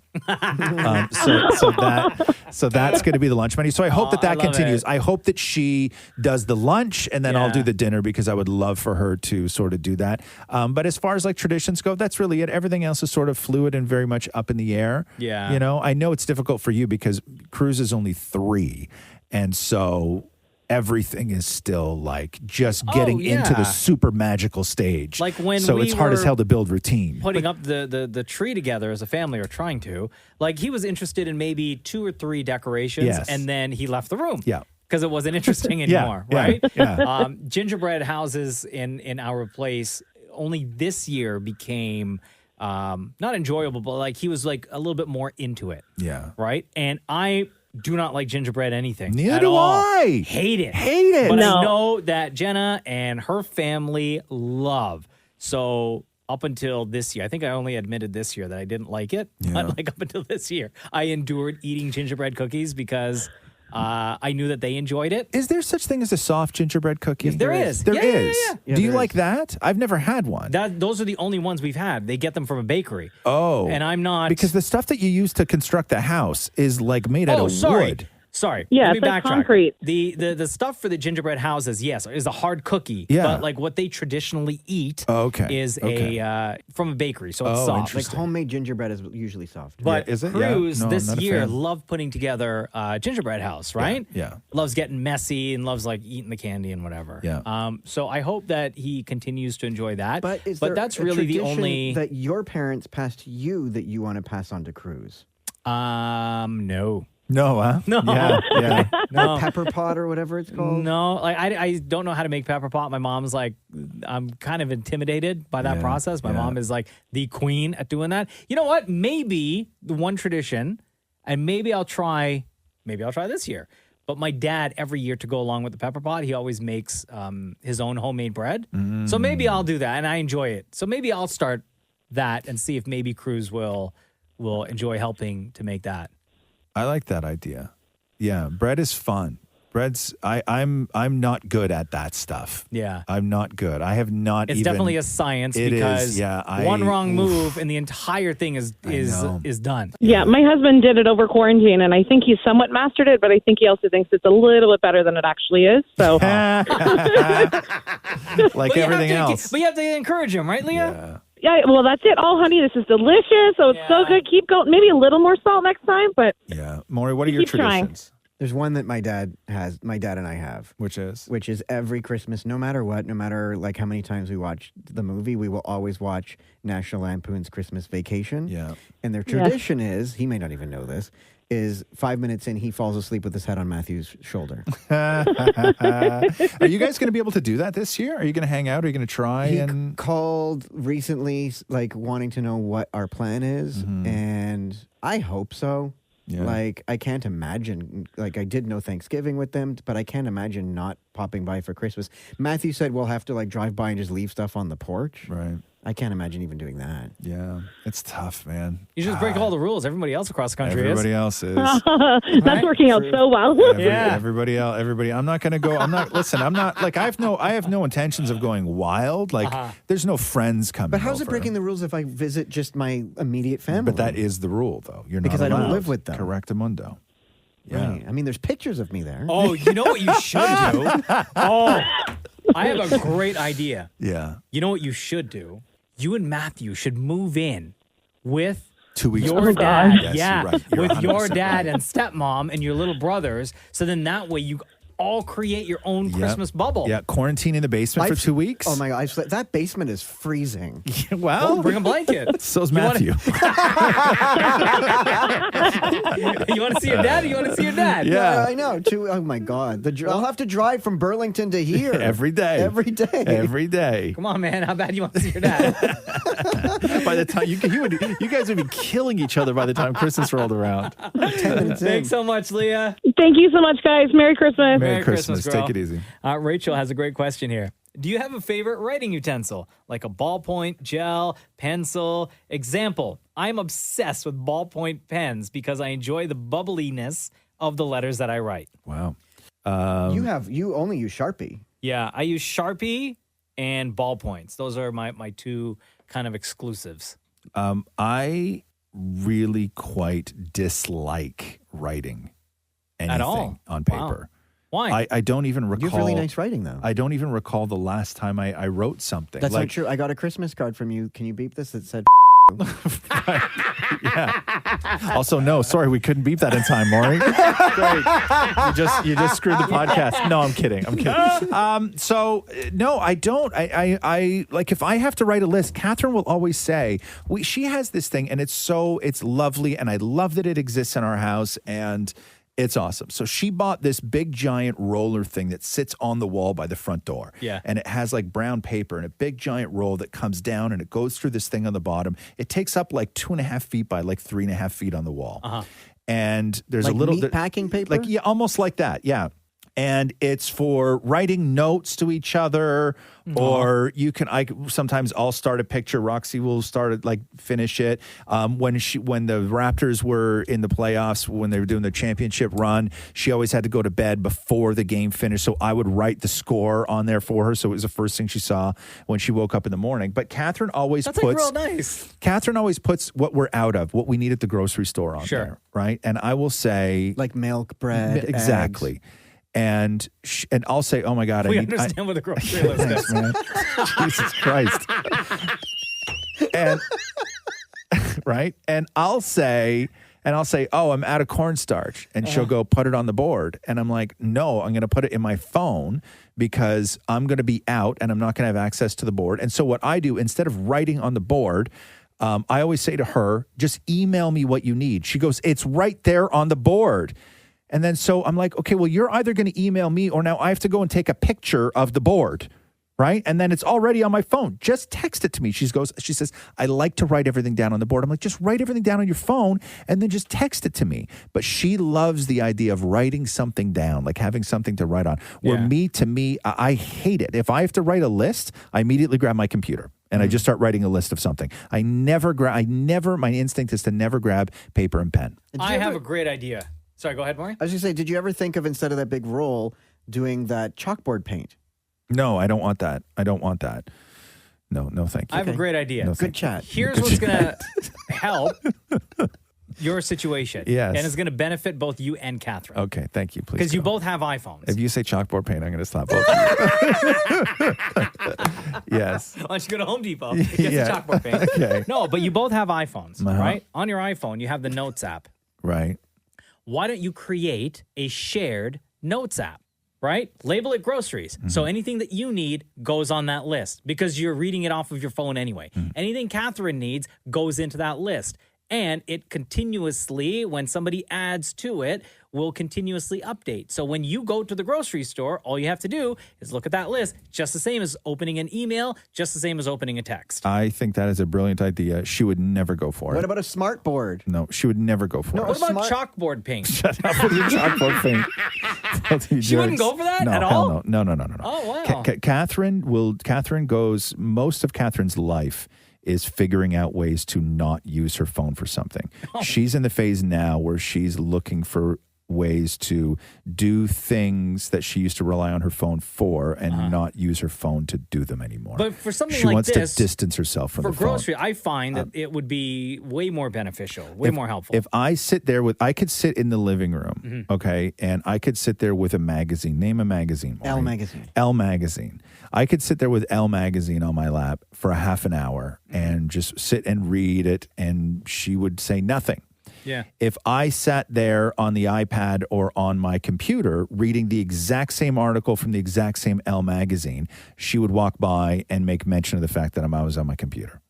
So that's going to be the lunch menu. So I hope that I love continues. it. I hope that she does the lunch, and then I'll do Yeah. the dinner because I would love for her to sort of do that. But as far as like traditions go, that's really it. Everything else is sort of fluid and very much up in the air. Yeah. You know, I know it's difficult for you because Cruz is only 3, and so everything is still like just getting into yeah. the super magical stage. Like when so we it's hard as were hell to build routine. Putting up the tree together as a family, or trying to. Like he was interested in maybe 2 or 3 decorations, Yes. and then he left the room. Yeah. Because it wasn't interesting Yeah, anymore, yeah, right? yeah. Gingerbread houses in our place only this year became not enjoyable, but like he was like a little bit more into it. Yeah. Right? And I do not like gingerbread anything. Neither at do all. I. Hate it. Hate it. But No. I know that Jenna and her family love. So up until this year, I think I only admitted this year that I didn't like it. Yeah. But like up until this year, I endured eating gingerbread cookies because I knew that they enjoyed it. Is there such thing as a soft gingerbread cookie? There is. There Yeah, is. yeah, yeah. Do you there like is. that? I've never had one. Those are the only ones we've had. They get them from a bakery. Oh. And I'm not. Because the stuff that you use to construct the house is like made out of sorry. wood. Sorry. Yeah, Let me it's like backtrack. concrete. The stuff for the gingerbread houses, yes, is a hard cookie. Yeah. But like what they traditionally eat is a from a bakery, so it's Oh, soft. interesting. Like homemade gingerbread is usually soft. But Yeah, is it? Yeah. Cruz No, I'm this not a year fan. loved putting together a gingerbread house, right? Yeah. Loves getting messy and loves like eating the candy and whatever. Yeah. So I hope that he continues to enjoy that. But is there that's a really the tradition only that your parents passed to you that you want to pass on to Cruz? No. No, huh? No. Yeah. No. Pepper pot or whatever it's called? No, like I don't know how to make pepper pot. My mom's like, I'm kind of intimidated by that Yeah, process. My yeah. mom is like the queen at doing that. You know what? Maybe the one tradition, and maybe I'll try this year. But my dad, every year to go along with the pepper pot, he always makes his own homemade bread. So maybe I'll do that, and I enjoy it. So maybe I'll start that and see if maybe Cruz will enjoy helping to make that. I like that idea. Yeah, bread is fun. I'm not good at that stuff. Yeah. I'm not good. I have not It's even. definitely a science It because is, yeah, one wrong move and the entire thing is know. done. Yeah, my husband did it over quarantine, and I think he's somewhat mastered it, but I think he also thinks it's a little bit better than it actually is. So, like everything else. But you have to encourage him, right, Leah? yeah, well, that's it. Oh, honey, this is delicious. So it's so good. Keep going. Maybe a little more salt next time, but Yeah. Maury, what are your Keep trying. traditions? There's one that my dad and I have. Which is? Which is every Christmas, no matter what, no matter like how many times we watch the movie, we will always watch National Lampoon's Christmas Vacation. Yeah. And their tradition is, he may not even know this, is 5 minutes in, he falls asleep with his head on Matthew's shoulder. Are you guys going to be able to do that this year? Are you going to hang out? Are you going to try He and called recently, like wanting to know what our plan is, and I hope so. Yeah. Like, I can't imagine, like, I did no Thanksgiving with them, but I can't imagine not popping by for Christmas. Matthew said we'll have to, like, drive by and just leave stuff on the porch. Right. I can't imagine even doing that. Yeah. It's tough, man. You just break all the rules. Everybody else across the country Everybody else is. that's working out so well. Everybody else. I'm not going to go. Listen, I'm not like I have no intentions of going wild. Like there's no friends coming. But how's it over. breaking the rules if I visit just my immediate family? But that is the rule, though. You're not Because I don't allowed. live with them. Correctamundo. Yeah. Right. I mean, there's pictures of me there. Oh, you know what you should do? Oh, I have a great idea. Yeah. You know what you should do? you and Matthew should move in with 2 weeks your before. dad. Yes, yeah, you're right. You're with your 100% dad right. and stepmom and your little brothers. So then that way you all create your own Yep. Christmas bubble. Yeah, quarantine in the basement for 2 weeks. Oh my God, that basement is freezing. Well, bring a blanket. So's You wanna- Matthew. You want to see your dad? Or you want to see your dad? Yeah. I know. Oh my God, I'll have to drive from Burlington to here Every day. Every day. Every day. Come on, man. How bad you want to see your dad? By the time you guys would be killing each other by the time Christmas rolled around. 10 minutes in. Thanks so much, Leah. Thank you so much, guys. Merry Christmas. Merry Christmas. girl. Take it easy. Rachel has a great question here. Do you have a favorite writing utensil, like a ballpoint, gel, pencil? Example, I'm obsessed with ballpoint pens because I enjoy the bubbliness of the letters that I write. Wow. You only use Sharpie. Yeah, I use Sharpie and ballpoints. Those are my two kind of exclusives. I really quite dislike writing anything At all? on Wow. paper. Why? I don't even recall. You have really nice writing, though. I don't even recall the last time I wrote something. That's like, not true. I got a Christmas card from you. Can you beep this? That said, Yeah. Also, no, sorry, we couldn't beep that in time, Maury. Great. You just screwed the podcast. No, I'm kidding. No, I don't. I like if I have to write a list, Catherine will always say, she has this thing and it's lovely and I love that it exists in our house and it's awesome. So she bought this big giant roller thing that sits on the wall by the front door. Yeah. And it has like brown paper and a big giant roll that comes down and it goes through this thing on the bottom. It takes up like 2.5 feet by like 3.5 feet on the wall. Uh-huh. And there's like a little meat packing paper? like, yeah, almost like that. Yeah. And it's for writing notes to each other, or sometimes I'll start a picture. Roxy will start it, like finish it. When the Raptors were in the playoffs, when they were doing the championship run, she always had to go to bed before the game finished. So I would write the score on there for her. So it was the first thing she saw when she woke up in the morning. But Catherine always That's like real nice. Catherine always puts what we're out of, what we need at the grocery store on there, right? And I will say, like milk, bread, exactly. eggs. And I'll say, oh my God, We understand what the grocery list is. Thanks, man. Jesus Christ. And right? And I'll say, oh, I'm out of cornstarch. And she'll go, put it on the board. And I'm like, no, I'm going to put it in my phone because I'm going to be out and I'm not going to have access to the board. And so what I do, instead of writing on the board, I always say to her, just email me what you need. She goes, it's right there on the board. And then so I'm like, okay, well, you're either going to email me or now I have to go and take a picture of the board, right? And then it's already on my phone. Just text it to me. She says, I like to write everything down on the board. I'm like, just write everything down on your phone and then just text it to me. But she loves the idea of writing something down, like having something to write on. Where to me, I hate it. If I have to write a list, I immediately grab my computer. And I just start writing a list of something. My instinct is to never grab paper and pen. I have a great idea. Sorry, go ahead, Maury. I was going to say, did you ever think of, instead of that big roll, doing that chalkboard paint? No, I don't want that. No, thank you. I have a great idea. No, Good chat. Here's what's going to help your situation. Yes. And it's going to benefit both you and Catherine. Okay, thank you. Please. Because you go. both have iPhones. If you say chalkboard paint, I'm going to slap both of you. Yes. Why don't you go to Home Depot and get the chalkboard paint? Okay. No, but you both have iPhones, Uh-huh. right? On your iPhone, you have the Notes app. Right. Why don't you create a shared Notes app, right? Label it groceries. So anything that you need goes on that list because you're reading it off of your phone anyway. Anything Catherine needs goes into that list. And it continuously, when somebody adds to it, will continuously update. So when you go to the grocery store, all you have to do is look at that list, just the same as opening an email, just the same as opening a text. I think that is a brilliant idea. She would never go for it. What about a smart board? No, she would never go for it. What about chalkboard paint? Shut up with your chalkboard paint. She wouldn't go for that no, at hell all? No. Oh, wow. Catherine goes, most of Catherine's life is figuring out ways to not use her phone for something. She's in the phase now where she's looking for ways to do things that she used to rely on her phone for and not use her phone to do them anymore. But for something she like wants this, to distance herself from for the phone. grocery, I find that it would be way more beneficial, way more helpful. If I sit there I could sit in the living room, okay, and I could sit there with a magazine. Name a magazine. Elle magazine. Elle magazine. I could sit there with Elle magazine on my lap for a half an hour and just sit and read it, and she would say nothing. Yeah. If I sat there on the iPad or on my computer reading the exact same article from the exact same Elle magazine, she would walk by and make mention of the fact that I was on my computer.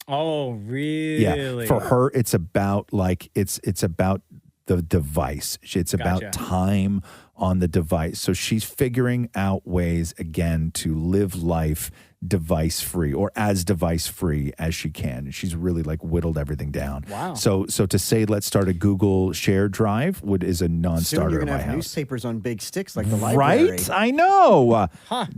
Oh, really? Yeah. For her, it's about it's about the device. It's about Gotcha. time on the device. So she's figuring out ways again to live life device free or as device free as she can. She's really like whittled everything down. Wow. So to say let's start a Google shared drive is a Soon non-starter you're in going my to have house. newspapers on big sticks like the library. Right? I know.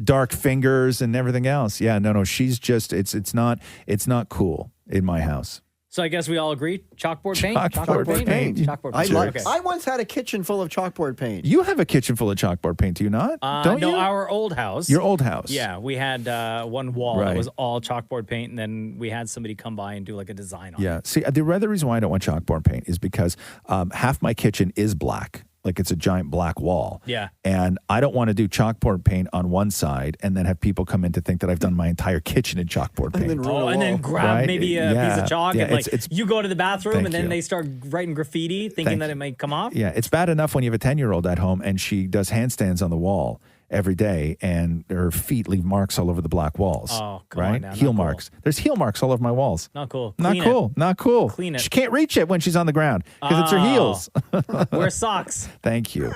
Dark fingers and everything else. Yeah, no. She's just it's not cool in my house. So I guess we all agree, chalkboard paint? Chalkboard paint. Chalkboard I, paint. Okay. I once had a kitchen full of chalkboard paint. You have a kitchen full of chalkboard paint, do you not? Don't no, you? our old house. Your old house. Yeah, we had one wall that Right. was all chalkboard paint, and then we had somebody come by and do like a design on it. Yeah. See, the other reason why I don't want chalkboard paint is because half my kitchen is black. Like it's a giant black wall. Yeah. And I don't want to do chalkboard paint on one side and then have people come in to think that I've done my entire kitchen in chalkboard paint. And then grab Right? maybe a Yeah. piece of chalk Yeah, and like it's- you go to the bathroom Thank and then you. they start writing graffiti thinking Thank that you. it might come off. Yeah, it's bad enough when you have a 10-year-old at home and she does handstands on the wall every day and her feet leave marks all over the black walls. Oh, come on right? now, not Heel cool. marks. There's heel marks all over my walls. Not cool. Not Clean cool. Not cool. Clean it. She can't reach it when she's on the ground because it's her Oh. heels. Wear socks. Thank you.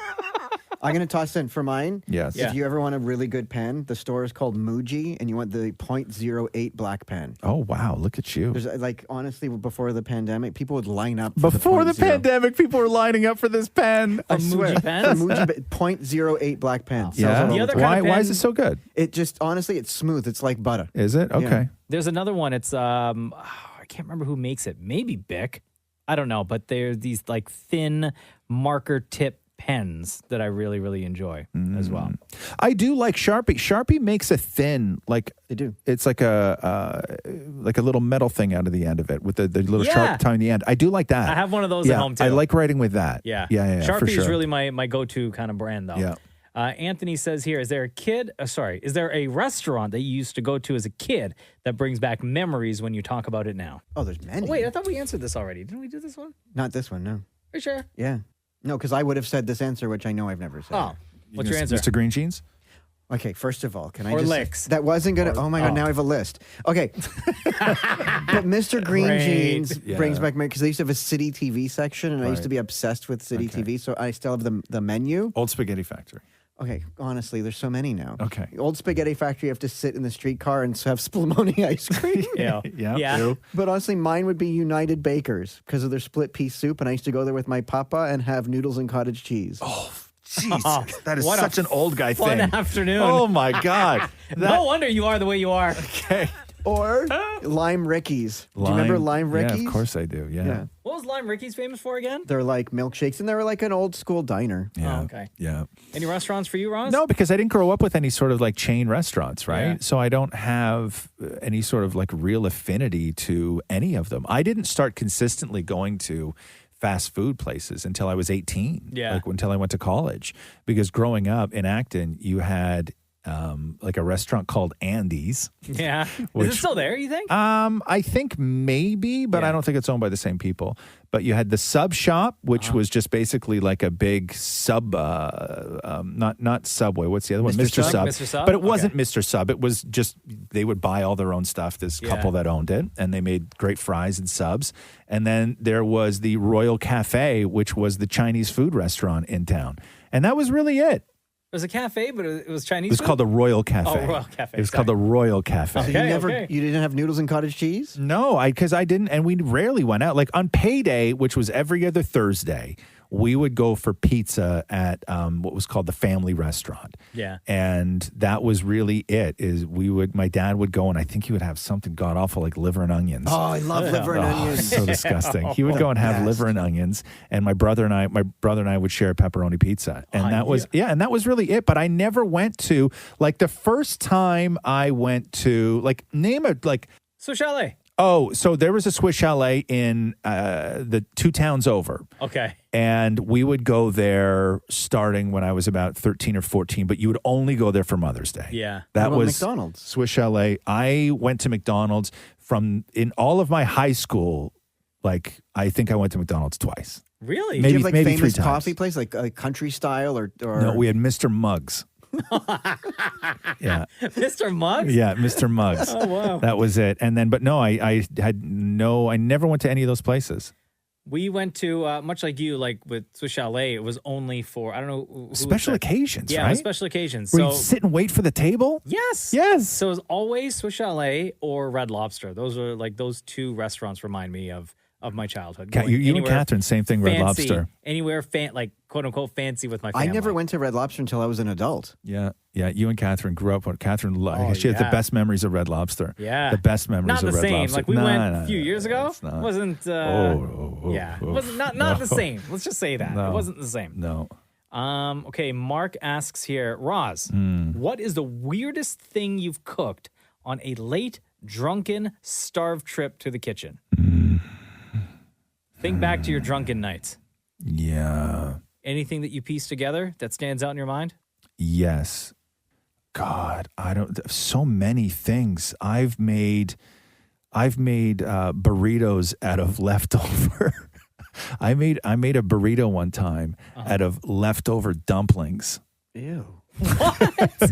I'm going to toss in for mine. Yes. If you ever want a really good pen, the store is called Muji, and you want the .08 black pen. Oh, wow. Look at you. There's like, honestly, before the pandemic, people would line up. Before the the pandemic, people were lining up for this pen. I swear, for Muji .08 black pen. Yeah. The other kind of Why is pen- it so good? It just, honestly, it's smooth. It's like butter. Is it? Yeah. Okay. There's another one. It's I can't remember who makes it. Maybe Bic. I don't know, but there's these like thin marker tip pens that I really, really enjoy as well. I do like Sharpie. Sharpie makes a thin, like they do. It's like a little metal thing out of the end of it with the little Yeah. sharp tongue in the end. I do like that. I have one of those at Yeah, home too. I like writing with that. Yeah. yeah, Sharpie for sure. is really my go-to kind of brand though. Yeah. Anthony says here, is there a restaurant that you used to go to as a kid that brings back memories when you talk about it now? Oh, there's many. Wait, I thought we answered this already. Didn't we do this one? Not this one, no. Are you sure? Yeah. No, because I would have said this answer, which I know I've never said. Oh, what's your answer? Mr. Green Jeans? Okay, first of all, can I Or just... Licks. That wasn't going to... Oh, my God, oh. now I have a list. Okay. But Mr. Green Great. Jeans Yeah. brings back memories because they used to have a City TV section, and I used to be obsessed with City TV, so I still have the menu. Old Spaghetti Factory. Okay, honestly, there's so many now. Okay. Old Spaghetti Factory, you have to sit in the streetcar and have Spumoni ice cream. Yeah. Yeah. Ew. But honestly, mine would be United Bakers because of their split piece soup, and I used to go there with my papa and have noodles and cottage cheese. Oh, jeez. That is What a such an old guy fun thing. afternoon. Oh, my God. No wonder you are the way you are. Okay. Or Lime Ricky's. Do you remember Lime Ricky's? Yeah, of course I do. Yeah. What was Lime Ricky's famous for again? They're like milkshakes, and they were like an old school diner. Yeah. Oh, okay. Yeah. Any restaurants for you, Roz? No, because I didn't grow up with any sort of like chain restaurants, right? Yeah. So I don't have any sort of like real affinity to any of them. I didn't start consistently going to fast food places until I was 18. Yeah. Like until I went to college. Because growing up in Acton, you had like a restaurant called Andy's. Yeah. Is it Which- still there, you think? I think maybe, but I don't think it's owned by the same people. But you had the Sub Shop, which was just basically like a big sub, not Subway. What's the other one? Mr. Sub? Mr. Sub? But it wasn't Okay. Mr. Sub. It was just they would buy all their own stuff. This Yeah. couple that owned it, and they made great fries and subs. And then there was the Royal Cafe, which was the Chinese food restaurant in town, and that was really it. It was a cafe, but it was Chinese It was food? called the Royal Cafe. Oh, Royal Cafe, It was sorry. called the Royal Cafe. So Okay, you didn't have noodles and cottage cheese? No, because I didn't, and we rarely went out. Like on payday, which was every other Thursday, we would go for pizza at what was called the family restaurant. Yeah. And that was really it. My dad would go, and I think he would have something god awful like liver and onions. Oh, I love liver and onions. So disgusting. He would go and have liver and onions, and my brother and I would share a pepperoni pizza, and that was really it. But I never went to, like, the first time I went to, like, name a, like, Swiss Chalet. Oh, so there was a Swiss Chalet in the 2 towns over. Okay. And we would go there starting when I was about 13 or 14, but you would only go there for Mother's Day. Yeah. That was McDonald's. Swiss Chalet. I went to McDonald's in all of my high school. Like, I think I went to McDonald's twice. Really? Maybe, Did you have, like, maybe famous 3 times. coffee place, like country style or? No, we had Mr. Muggs. Yeah. Mr. Muggs? Yeah, Mr. Muggs. Oh, wow. That was it. And then, but no, I never went to any of those places. We went to, much like you, like with Swiss Chalet, it was only for, I don't know. Who Special occasions, yeah, right? it was special occasions. Where So, you sit and wait for the table? yes. Yes. So it was always Swiss Chalet or Red Lobster. Those are like, those 2 restaurants remind me of my childhood. You and Anywhere Catherine, same thing, Red fancy, Lobster. Anywhere, like, quote unquote, fancy with my family. I never went to Red Lobster until I was an adult. Yeah, you and Catherine grew up on Catherine. She had the yeah. best memories of Red Lobster. Yeah. The best memories Not of the Red same. Lobster. Like, we went a few years ago. it's not. Wasn't, yeah. It wasn't not the same. Let's just say that. No. It wasn't the same. No. Okay, Mark asks here, Roz, what is the weirdest thing you've cooked on a late, drunken, starved trip to the kitchen? Think back to your drunken nights. Yeah. Anything that you piece together that stands out in your mind? Yes. God, so many things. I've made burritos out of leftover. I made a burrito one time out of leftover dumplings. Ew.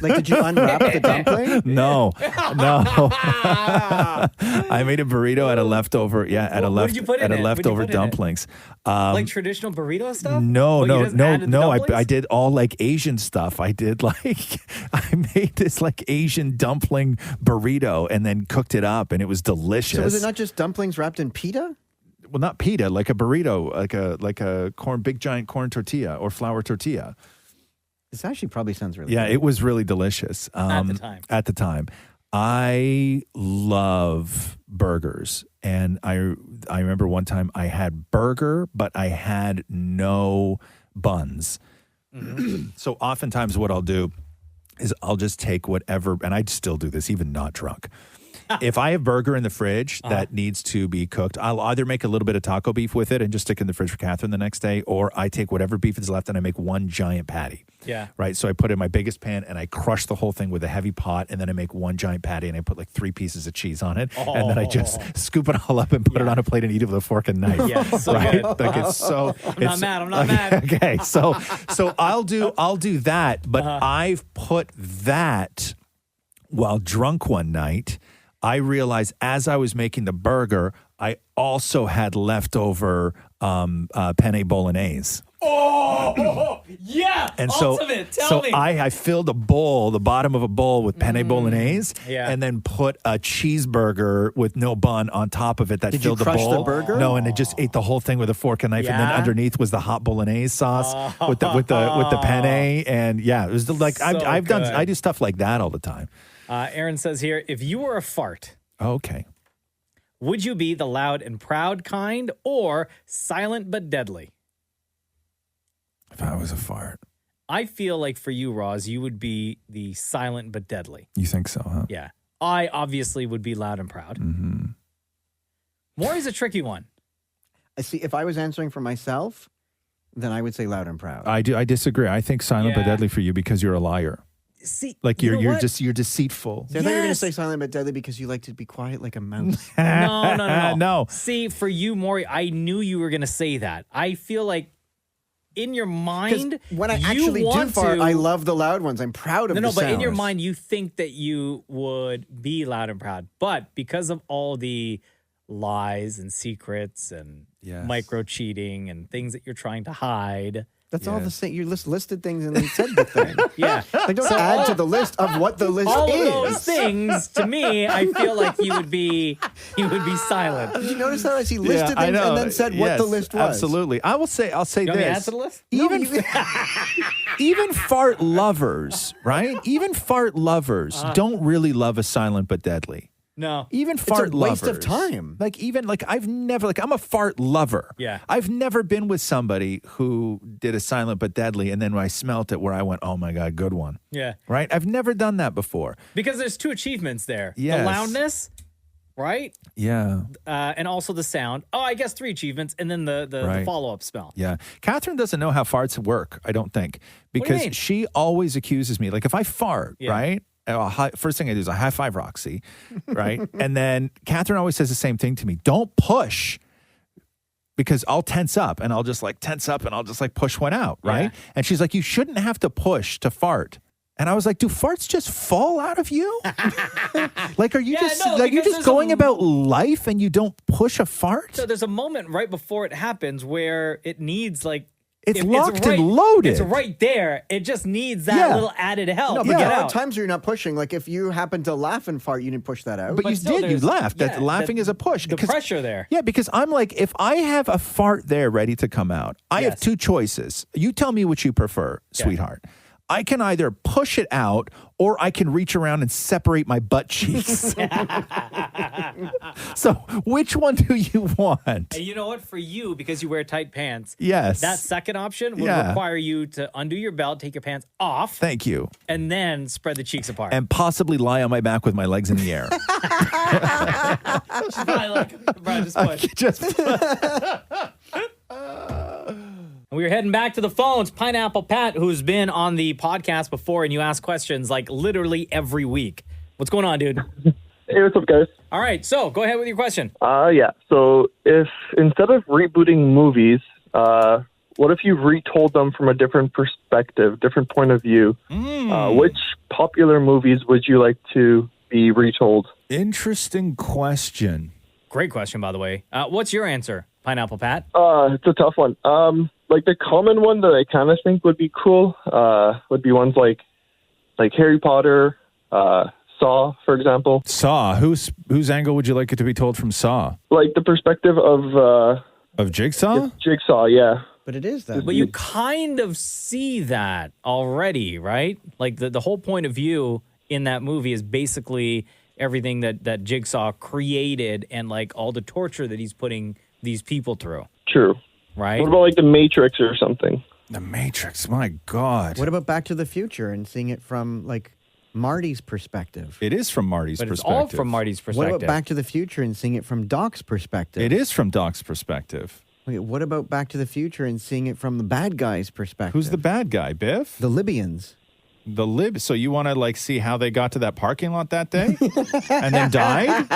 Like, did you unwrap the dumpling? No. I made a burrito out of leftover. What did you put in it? leftover dumplings. Like traditional burrito stuff? No. I I did all like Asian stuff. I did like I made this like Asian dumpling burrito and then cooked it up, and it was delicious. So was it not just dumplings wrapped in pita? Well, not pita, like a burrito, like a big giant corn tortilla or flour tortilla. This actually probably sounds really Yeah, good. it was really delicious. At the time. I love burgers. And I remember one time I had burger, but I had no buns. Mm-hmm. So oftentimes what I'll do is I'll just take whatever, and I still do this, even not drunk. If I have burger in the fridge that needs to be cooked, I'll either make a little bit of taco beef with it and just stick it in the fridge for Catherine the next day, or I take whatever beef is left and I make one giant patty. Yeah. Right. So I put it in my biggest pan and I crush the whole thing with a heavy pot, and then I make one giant patty and I put like 3 pieces of cheese on it, and then I just scoop it all up and put it on a plate and eat it with a fork and knife. Yeah, so right. good. Like it's so. I'm not mad. Okay. So I'll do that, but I've put that while drunk one night. I realized as I was making the burger, I also had leftover penne bolognese. Oh, yeah. And so, Ultimate. Tell me. I filled the bottom of a bowl with penne bolognese, Yeah. and then put a cheeseburger with no bun on top of it that Did you filled the crush bowl. the burger? No, and I just ate the whole thing with a fork and knife, and then Yeah? underneath was the hot bolognese sauce with the penne, and yeah, it was like So I've done. good. I do stuff like that all the time. Aaron says here, if you were a fart, Okay. would you be the loud and proud kind or silent but deadly? If I was a fart, I feel like for you, Roz, you would be the silent but deadly. you think so, huh? Yeah. I obviously would be loud and proud. Mm-hmm. Maury's a tricky one. I see. If I was answering for myself, then I would say loud and proud. I disagree. I think silent but Yeah. deadly for you because you're a liar. See, Like you know you're what? just you're deceitful. See, I thought you were going to Yes. say silent but deadly because you like to be quiet like a mouse. No. No. See, for you, Maury, I knew you were going to say that. I feel like in your mind, When I you actually do want fart, to- I love the loud ones. I'm proud of No, the but in your sounds. mind, you think that you would be loud and proud. But because of all the lies and secrets and Yes. micro cheating and things that you're trying to hide, That's all the same. You listed things and then said the thing. Yeah. Like, don't add to the list of what the list all is. of those things, to me, I feel like he would be silent. Did you notice that as he listed things and then said what the list was? Absolutely. I'll say You want me to add this. to the list? Even fart lovers, right? Even fart lovers don't really love a silent but deadly. No. Even fart a waste lovers. of time. I've never, I'm a fart lover. Yeah. I've never been with somebody who did a silent but deadly, and then when I smelt it, where I went, oh my God, good one. Yeah. Right? I've never done that before. Because there's two achievements there. Yes. The loudness, right? Yeah. And also the sound. Oh, I guess 3 achievements, and then the Right. follow-up smell. Yeah. Catherine doesn't know how farts work, I don't think. What do you Because mean? she always accuses me. Like if I fart, Yeah. right? First thing I do is I high five Roxy, right? And then Catherine always says the same thing to me. Don't push. Because I'll tense up and I'll just tense up and I'll just push one out, right? Yeah. And she's like, you shouldn't have to push to fart. And I was like, do farts just fall out of you? Are you Yeah, no, you're because just there's going about life and you don't push a fart? So there's a moment right before it happens where it needs It's locked and loaded. It's right there. It just needs that little added help No, to but get there are out. times where you're not pushing. Like if you happen to laugh and fart, you didn't push that out. But you still did. You there's- laughed. That yeah, laughing is a push. The pressure there. Yeah, because I'm like, if I have a fart there ready to come out, I have Yes. 2 choices. You tell me which you prefer, sweetheart. I can either push it out or I can reach around and separate my butt cheeks. So which one do you want? And you know what? For you, because you wear tight pants, Yes. that second option would Yeah. require you to undo your belt, take your pants off, Thank you. and then spread the cheeks apart. And possibly lie on my back with my legs in the air. She's probably like, bro, just push. We're heading back to the phones. Pineapple Pat, who's been on the podcast before, and you ask questions literally every week. What's going on, dude? Hey, what's up, guys? All right, so go ahead with your question. Yeah. So if instead of rebooting movies, what if you retold them from a different perspective, different point of view? Which popular movies would you like to be retold? Interesting question. Great question, by the way. What's your answer, Pineapple Pat? It's a tough one. Like the common one that I kind of think would be cool would be ones like Harry Potter, Saw, for example. Saw. Whose angle would you like it to be told from Saw? Like the perspective of Jigsaw? Jigsaw, yeah. But it is that. But you kind of see that already, right? Like the whole point of view in that movie is basically everything that Jigsaw created and all the torture that he's putting these people through. True. Right? What about like The Matrix or something? The Matrix, my God. What about Back to the Future and seeing it from Marty's perspective? It is from Marty's But it's perspective. all from Marty's What perspective. about Back to the Future and seeing it from Doc's perspective? It is from Doc's perspective. Okay, what about Back to the Future and seeing it from the bad guy's perspective? Who's the bad guy, Biff? The Libyans. So you want to see how they got to that parking lot that day and then died?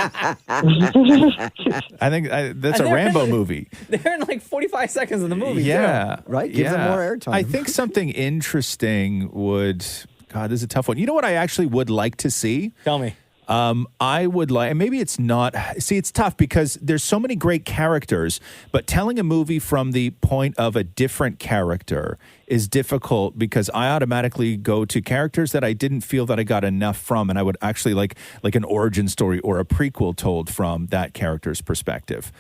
I think that's a Rambo movie. They're in 45 seconds of the movie. Yeah. too. Right? Give them more airtime. I think something interesting would, God, this is a tough one. You know what I actually would like to see? Tell me. I would like, and maybe it's not, see, it's tough because there's so many great characters, but telling a movie from the point of a different character is difficult because I automatically go to characters that I didn't feel that I got enough from, and I would actually like an origin story or a prequel told from that character's perspective.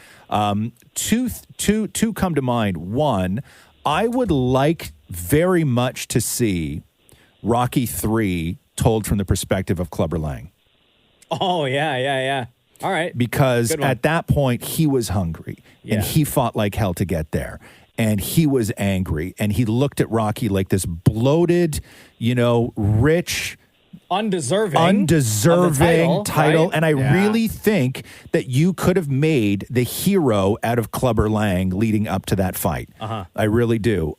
Two come to mind. One, I would like very much to see Rocky 3 told from the perspective of Clubber Lang. Oh, yeah. All right. Because Good one. at that point, he was hungry and he fought like hell to get there. And he was angry and he looked at Rocky like this bloated, rich, undeserving title. right? And I really think that you could have made the hero out of Clubber Lang leading up to that fight. I really do.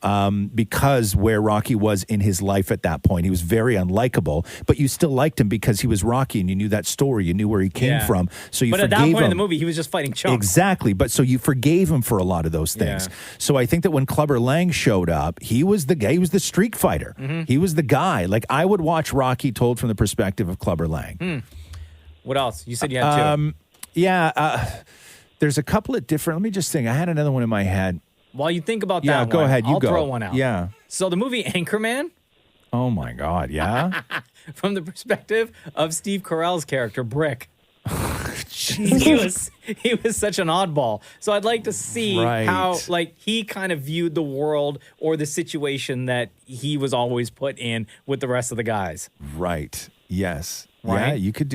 Because where Rocky was in his life at that point, he was very unlikable, but you still liked him because he was Rocky and you knew that story. You knew where he came from. So you But forgave at that point him. in the movie, he was just fighting chumps. Exactly. But so you forgave him for a lot of those things. Yeah. So I think that when Clubber Lang showed up, he was the guy, he was the street fighter. Mm-hmm. He was the guy. Like I would watch Rocky told from the perspective of Clubber Lang. What else? You said you had two. There's a couple of different, let me just think. I had another one in my head. While you think about Yeah, that go one, ahead. You I'll go. throw one out. Yeah. So the movie Anchorman, Oh my God. Yeah. from the perspective of Steve Carell's character, Brick. he was such an oddball. So I'd like to see Right. how like he kind of viewed the world or the situation that he was always put in with the rest of the guys. Right. Yes. Right? Yeah. You could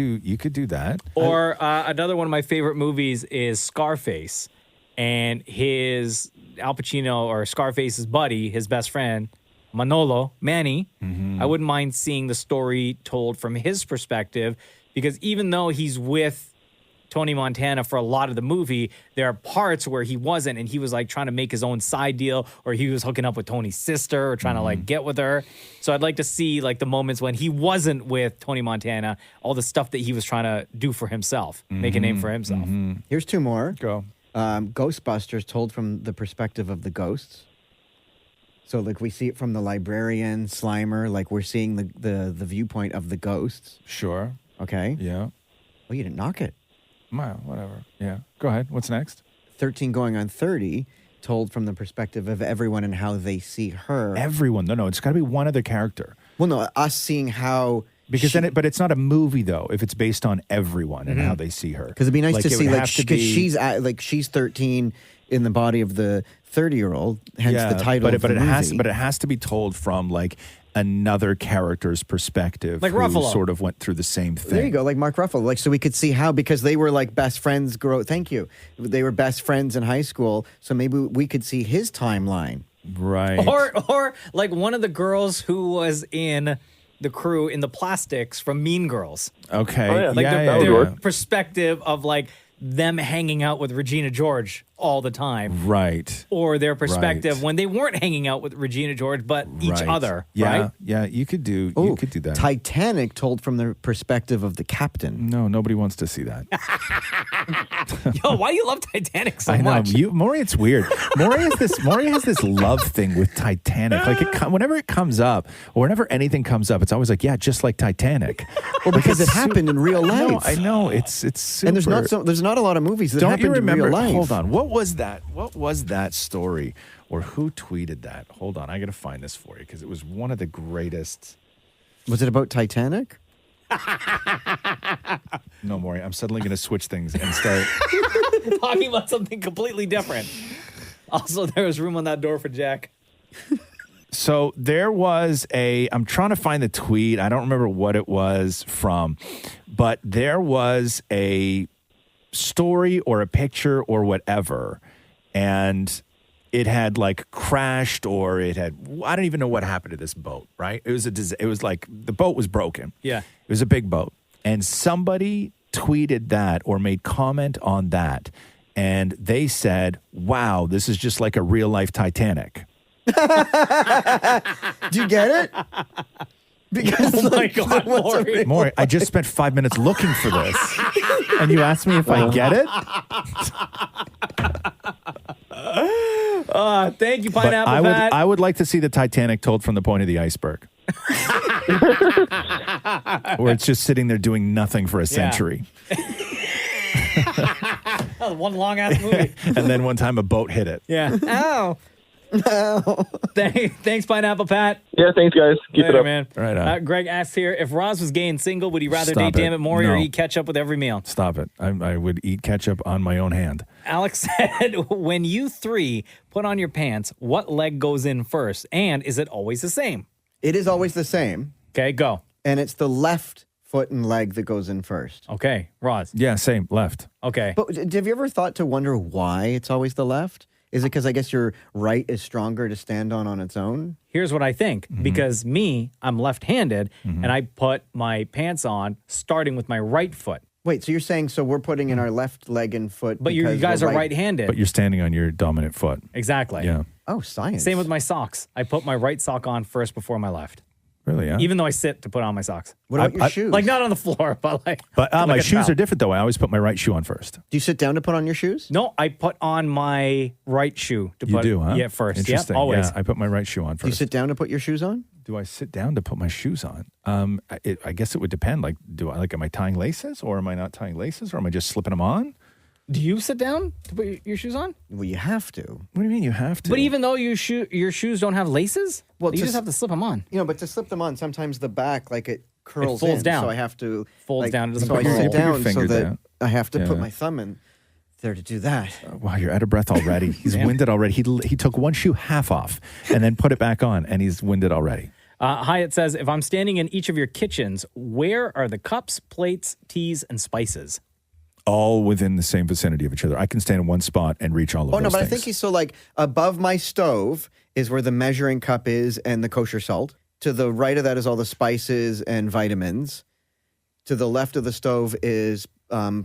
do that. Or another one of my favorite movies is Scarface, and his Al Pacino or Scarface's buddy, his best friend, Manny. Mm-hmm. I wouldn't mind seeing the story told from his perspective, because even though he's with Tony Montana for a lot of the movie, there are parts where he wasn't, and he was like trying to make his own side deal, or he was hooking up with Tony's sister or trying to like get with her. So I'd like to see like the moments when he wasn't with Tony Montana, all the stuff that he was trying to do for himself, make a name for himself. Here's two more. Go. Ghostbusters told from the perspective of the ghosts. So, like, we see it from the librarian, Slimer, like, we're seeing the viewpoint of the ghosts. Sure. Okay? Yeah. Well, you didn't knock it. Well, whatever. Yeah. Go ahead. What's next? 13 going on 30 told from the perspective of everyone and how they see her. Everyone. No, it's got to be one other character. Well, no, us seeing how... Because but it's not a movie though. If it's based on everyone and how they see her, Because it'd be nice to it see, would like, have to because be- she's 13 in the body of the 30-year-old, hence the title of the movie. But it has to be told from like another character's perspective, Like who Ruffalo. sort of went through the same thing. There you go, like Mark Ruffalo. Like, so we could see how, because they were like best friends Thank you. They were best friends in high school, so maybe we could see his timeline. Right. Or like one of the girls who was in the crew in the Plastics from Mean Girls. Okay. Oh, yeah. Like yeah, their perspective of like them hanging out with Regina George all the time. Right. Or their perspective when they weren't hanging out with Regina George, but each Right. other. Yeah. Right? Yeah. You could do that. Titanic told from the perspective of the captain. No, nobody wants to see that. Yo, why you love Titanic so I know. much? Maury, it's weird. Maury has this love thing with Titanic. Like whenever it comes up, or whenever anything comes up, it's always like, yeah, just like Titanic. Well, because it happened in real life. No, I know. It's super. And there's not a lot of movies that Don't happened you remember? in real life. Hold on. What was that? What was that story? Or who tweeted that? Hold on. I got to find this for you because it was one of the greatest. Was it about Titanic? No, Maury. I'm suddenly going to switch things and start. Talking about something completely different. Also, there was room on that door for Jack. So there was I'm trying to find the tweet. I don't remember what it was from, but there was a story or a picture or whatever, and it had like crashed, or I don't even know what happened to this boat, right? It was like the boat was broken. Yeah. It was a big boat. And somebody tweeted that or made comment on that, and they said, wow, this is just like a real life Titanic. Do you get it? Because Oh my God, Maury. Maury, I just spent 5 minutes looking for this, and you asked me if I get it? Thank you, But Pineapple Pat. I would like to see the Titanic told from the point of the iceberg. Where it's just sitting there doing nothing for a century. That was one long ass movie. And then one time a boat hit it. Yeah. Ow. Thanks, Pineapple Pat. Yeah, thanks, guys. Keep Later, it up. man. Right on. Greg asks here, if Roz was gay and single, would he rather Stop date it. Dammit Maury or No. eat ketchup with every meal? Stop it. I would eat ketchup on my own hand. Alex said, when you three put on your pants, what leg goes in first? And is it always the same? It is always the same. Okay, go. And it's the left foot and leg that goes in first. Okay, Roz. Yeah, same. Left. Okay. But have you ever thought to wonder why it's always the left? Is it because I guess your right is stronger to stand on its own? Here's what I think. Mm-hmm. Because I'm left-handed, and I put my pants on starting with my right foot. Wait, so you're saying we're putting in our left leg and foot But you because guys we're are right-handed. But you're standing on your dominant foot. Exactly. Yeah. Oh, science. Same with my socks. I put my right sock on first before my left. Really, yeah? Even though I sit to put on my socks. What about your shoes? Like not on the floor, but like. But like my a shoes towel. are different, though. I always put my right shoe on first. Do you sit down to put on your shoes? No, I put on my right shoe to You put. do, huh? Yeah, first. Interesting. Yeah, always. Yeah, I put my right shoe on Do you first. sit down to put your shoes on? Do I sit down to put my shoes on? I guess it would depend. Like, am I tying laces, or am I not tying laces, or am I just slipping them on? Do you sit down to put your shoes on? Well, you have to. What do you mean you have to? But even though your shoes don't have laces, Well, you to just have to slip them on. You know, but to slip them on, sometimes the back, like it curls folds in, down. so I have to Folds down, it doesn't So I curl. sit Put your down so finger that down. I have to put Yeah. my thumb in there to do that. Wow, you're out of breath already. He's Damn. winded already. He took one shoe half off and then put it back on, and he's winded already. Hyatt says, if I'm standing in each of your kitchens, where are the cups, plates, teas, and spices? All within the same vicinity of each other. I can stand in one spot and reach all of Oh, those no, but I things. think he's so like above my stove is where the measuring cup is and the kosher salt. To the right of that is all the spices and vitamins. To the left of the stove is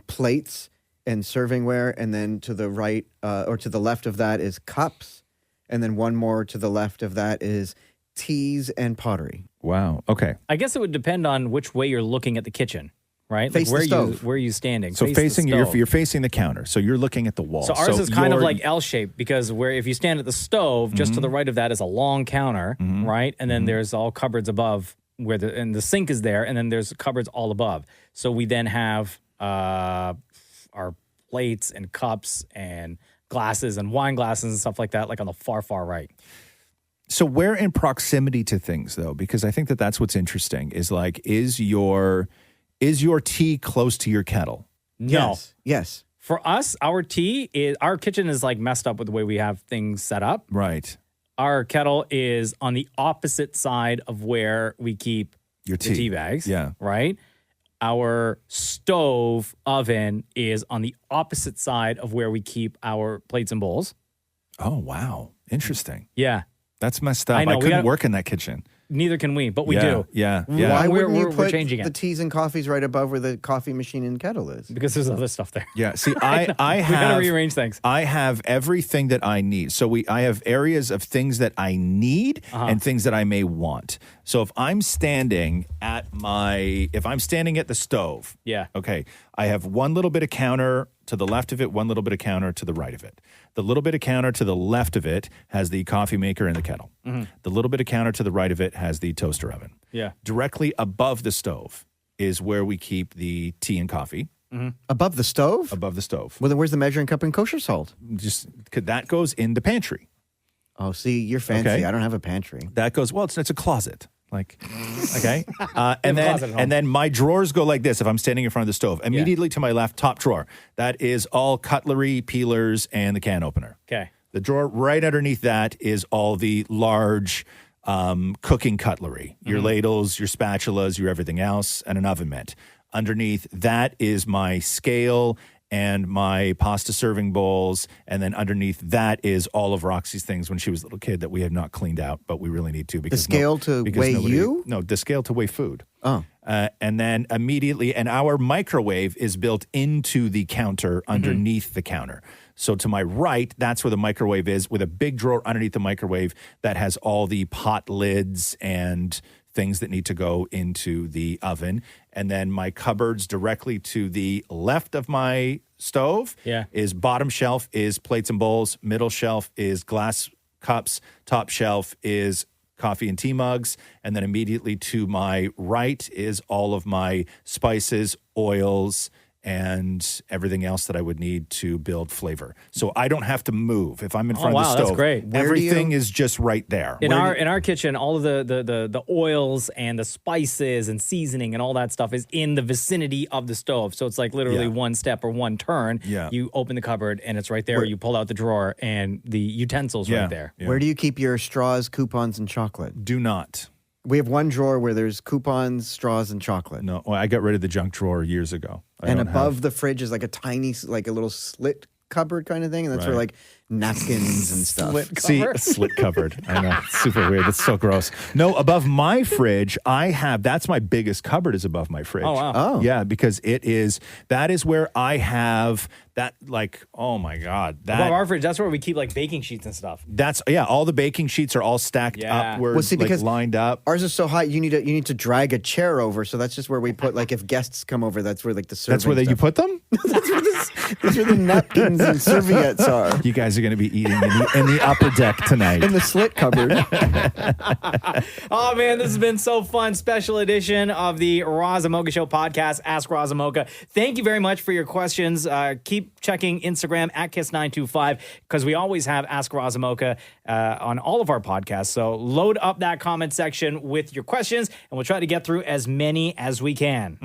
plates and servingware. And then to the right or to the left of that is cups. And then one more to the left of that is teas and pottery. Wow. Okay. I guess it would depend on which way you're looking at the kitchen, right? Face the where stove. where are you standing? So Face the facing stove. you're facing the counter. So you're looking at the wall. So ours is kind of you're- like L-shaped because where if you stand at the stove, just to the right of that is a long counter, right? And then there's all cupboards above where and the sink is there, and then there's cupboards all above. So we then have our plates and cups and glasses and wine glasses and stuff like that, like on the far right. So we're in proximity to things, though, because I think that that's what's interesting. Is like, is your tea close to your kettle? No. Yes. For us, our kitchen is like messed up with the way we have things set up. Right. Our kettle is on the opposite side of where we keep Your the tea bags. Yeah. Right. Our stove oven is on the opposite side of where we keep our plates and bowls. Oh, wow. Interesting. Yeah. That's messed up. I know, I we couldn't gotta- work in that kitchen. Neither can we, but we Yeah, do. yeah, Why yeah. Why we're, wouldn't you we're put changing it? the teas and coffees right above where the coffee machine and kettle is? Because there's other stuff there. Yeah. See, I know. I We have gotta rearrange things. I have everything that I need. So I have areas of things that I need and things that I may want. So if I'm standing at the stove, Yeah. okay, I have one little bit of counter to the left of it, one little bit of counter to the right of it. The little bit of counter to the left of it has the coffee maker and the kettle. The little bit of counter to the right of it has the toaster oven. Yeah. Directly above the stove is where we keep the tea and coffee. Above the stove? Above the stove. Well, then where's the measuring cup and kosher salt? That goes in the pantry. Oh, see, you're fancy. Okay. I don't have a pantry. That goes, well, it's a closet. Like, okay. And a closet at home. then my drawers go like this if I'm standing in front of the stove. Immediately to my left, top drawer. That is all cutlery, peelers, and the can opener. Okay. The drawer right underneath that is all the large cooking cutlery, your ladles, your spatulas, your everything else, and an oven mitt. Underneath that is my scale and my pasta serving bowls. And then underneath that is all of Roxy's things when she was a little kid that we have not cleaned out, but we really need to. Because scale to weigh you? No, the scale to weigh food. Oh. And then immediately, and our microwave is built into the counter underneath the counter. So to my right, that's where the microwave is, with a big drawer underneath the microwave that has all the pot lids and things that need to go into the oven. And then my cupboards directly to the left of my stove is bottom shelf is plates and bowls, middle shelf is glass cups, top shelf is coffee and tea mugs, and then immediately to my right is all of my spices, oils, and everything else that I would need to build flavor. So I don't have to move if I'm in front of the stove. That's great. Everything is just right there. In our kitchen, all of the oils and the spices and seasoning and all that stuff is in the vicinity of the stove. So it's like literally one step or one turn. Yeah. You open the cupboard and it's right there. You pull out the drawer and the utensils right there. Where do you keep your straws, coupons, and chocolate? Do not. We have one drawer where there's coupons, straws, and chocolate. No, well, I got rid of the junk drawer years ago. And above the fridge is like a tiny, like a little slit cupboard kind of thing. And that's where like napkins and stuff. See, a slit cupboard. I know. It's super weird. That's so gross. No, above my fridge, that's my biggest cupboard is above my fridge. Oh, wow. Oh. Yeah, because that is where I have that, like, oh my God. Above our fridge, that's where we keep like baking sheets and stuff. All the baking sheets are all stacked upwards, Well, see, because lined up. Ours is so high, you need to drag a chair over. So that's just where we put, like, if guests come over, that's where like the serving That's where you stuff. put them? That's where the napkins and serviettes are. You guys are going to be eating in the upper deck tonight. In the slit cupboard. Oh, man, this has been so fun. Special edition of the Roz and Mocha Show podcast, Ask Roz Mocha. Thank you very much for your questions. Keep checking Instagram at Kiss925 because we always have Ask Roz and Mocha on all of our podcasts. So load up that comment section with your questions, and we'll try to get through as many as we can.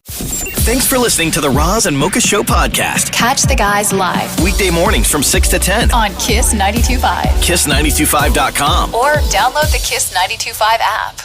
Thanks for listening to the Roz and Mocha Show podcast. Catch the guys live Weekday mornings from 6 to 10 on Kiss 92.5. Kiss925.com. Or download the Kiss 92.5 app.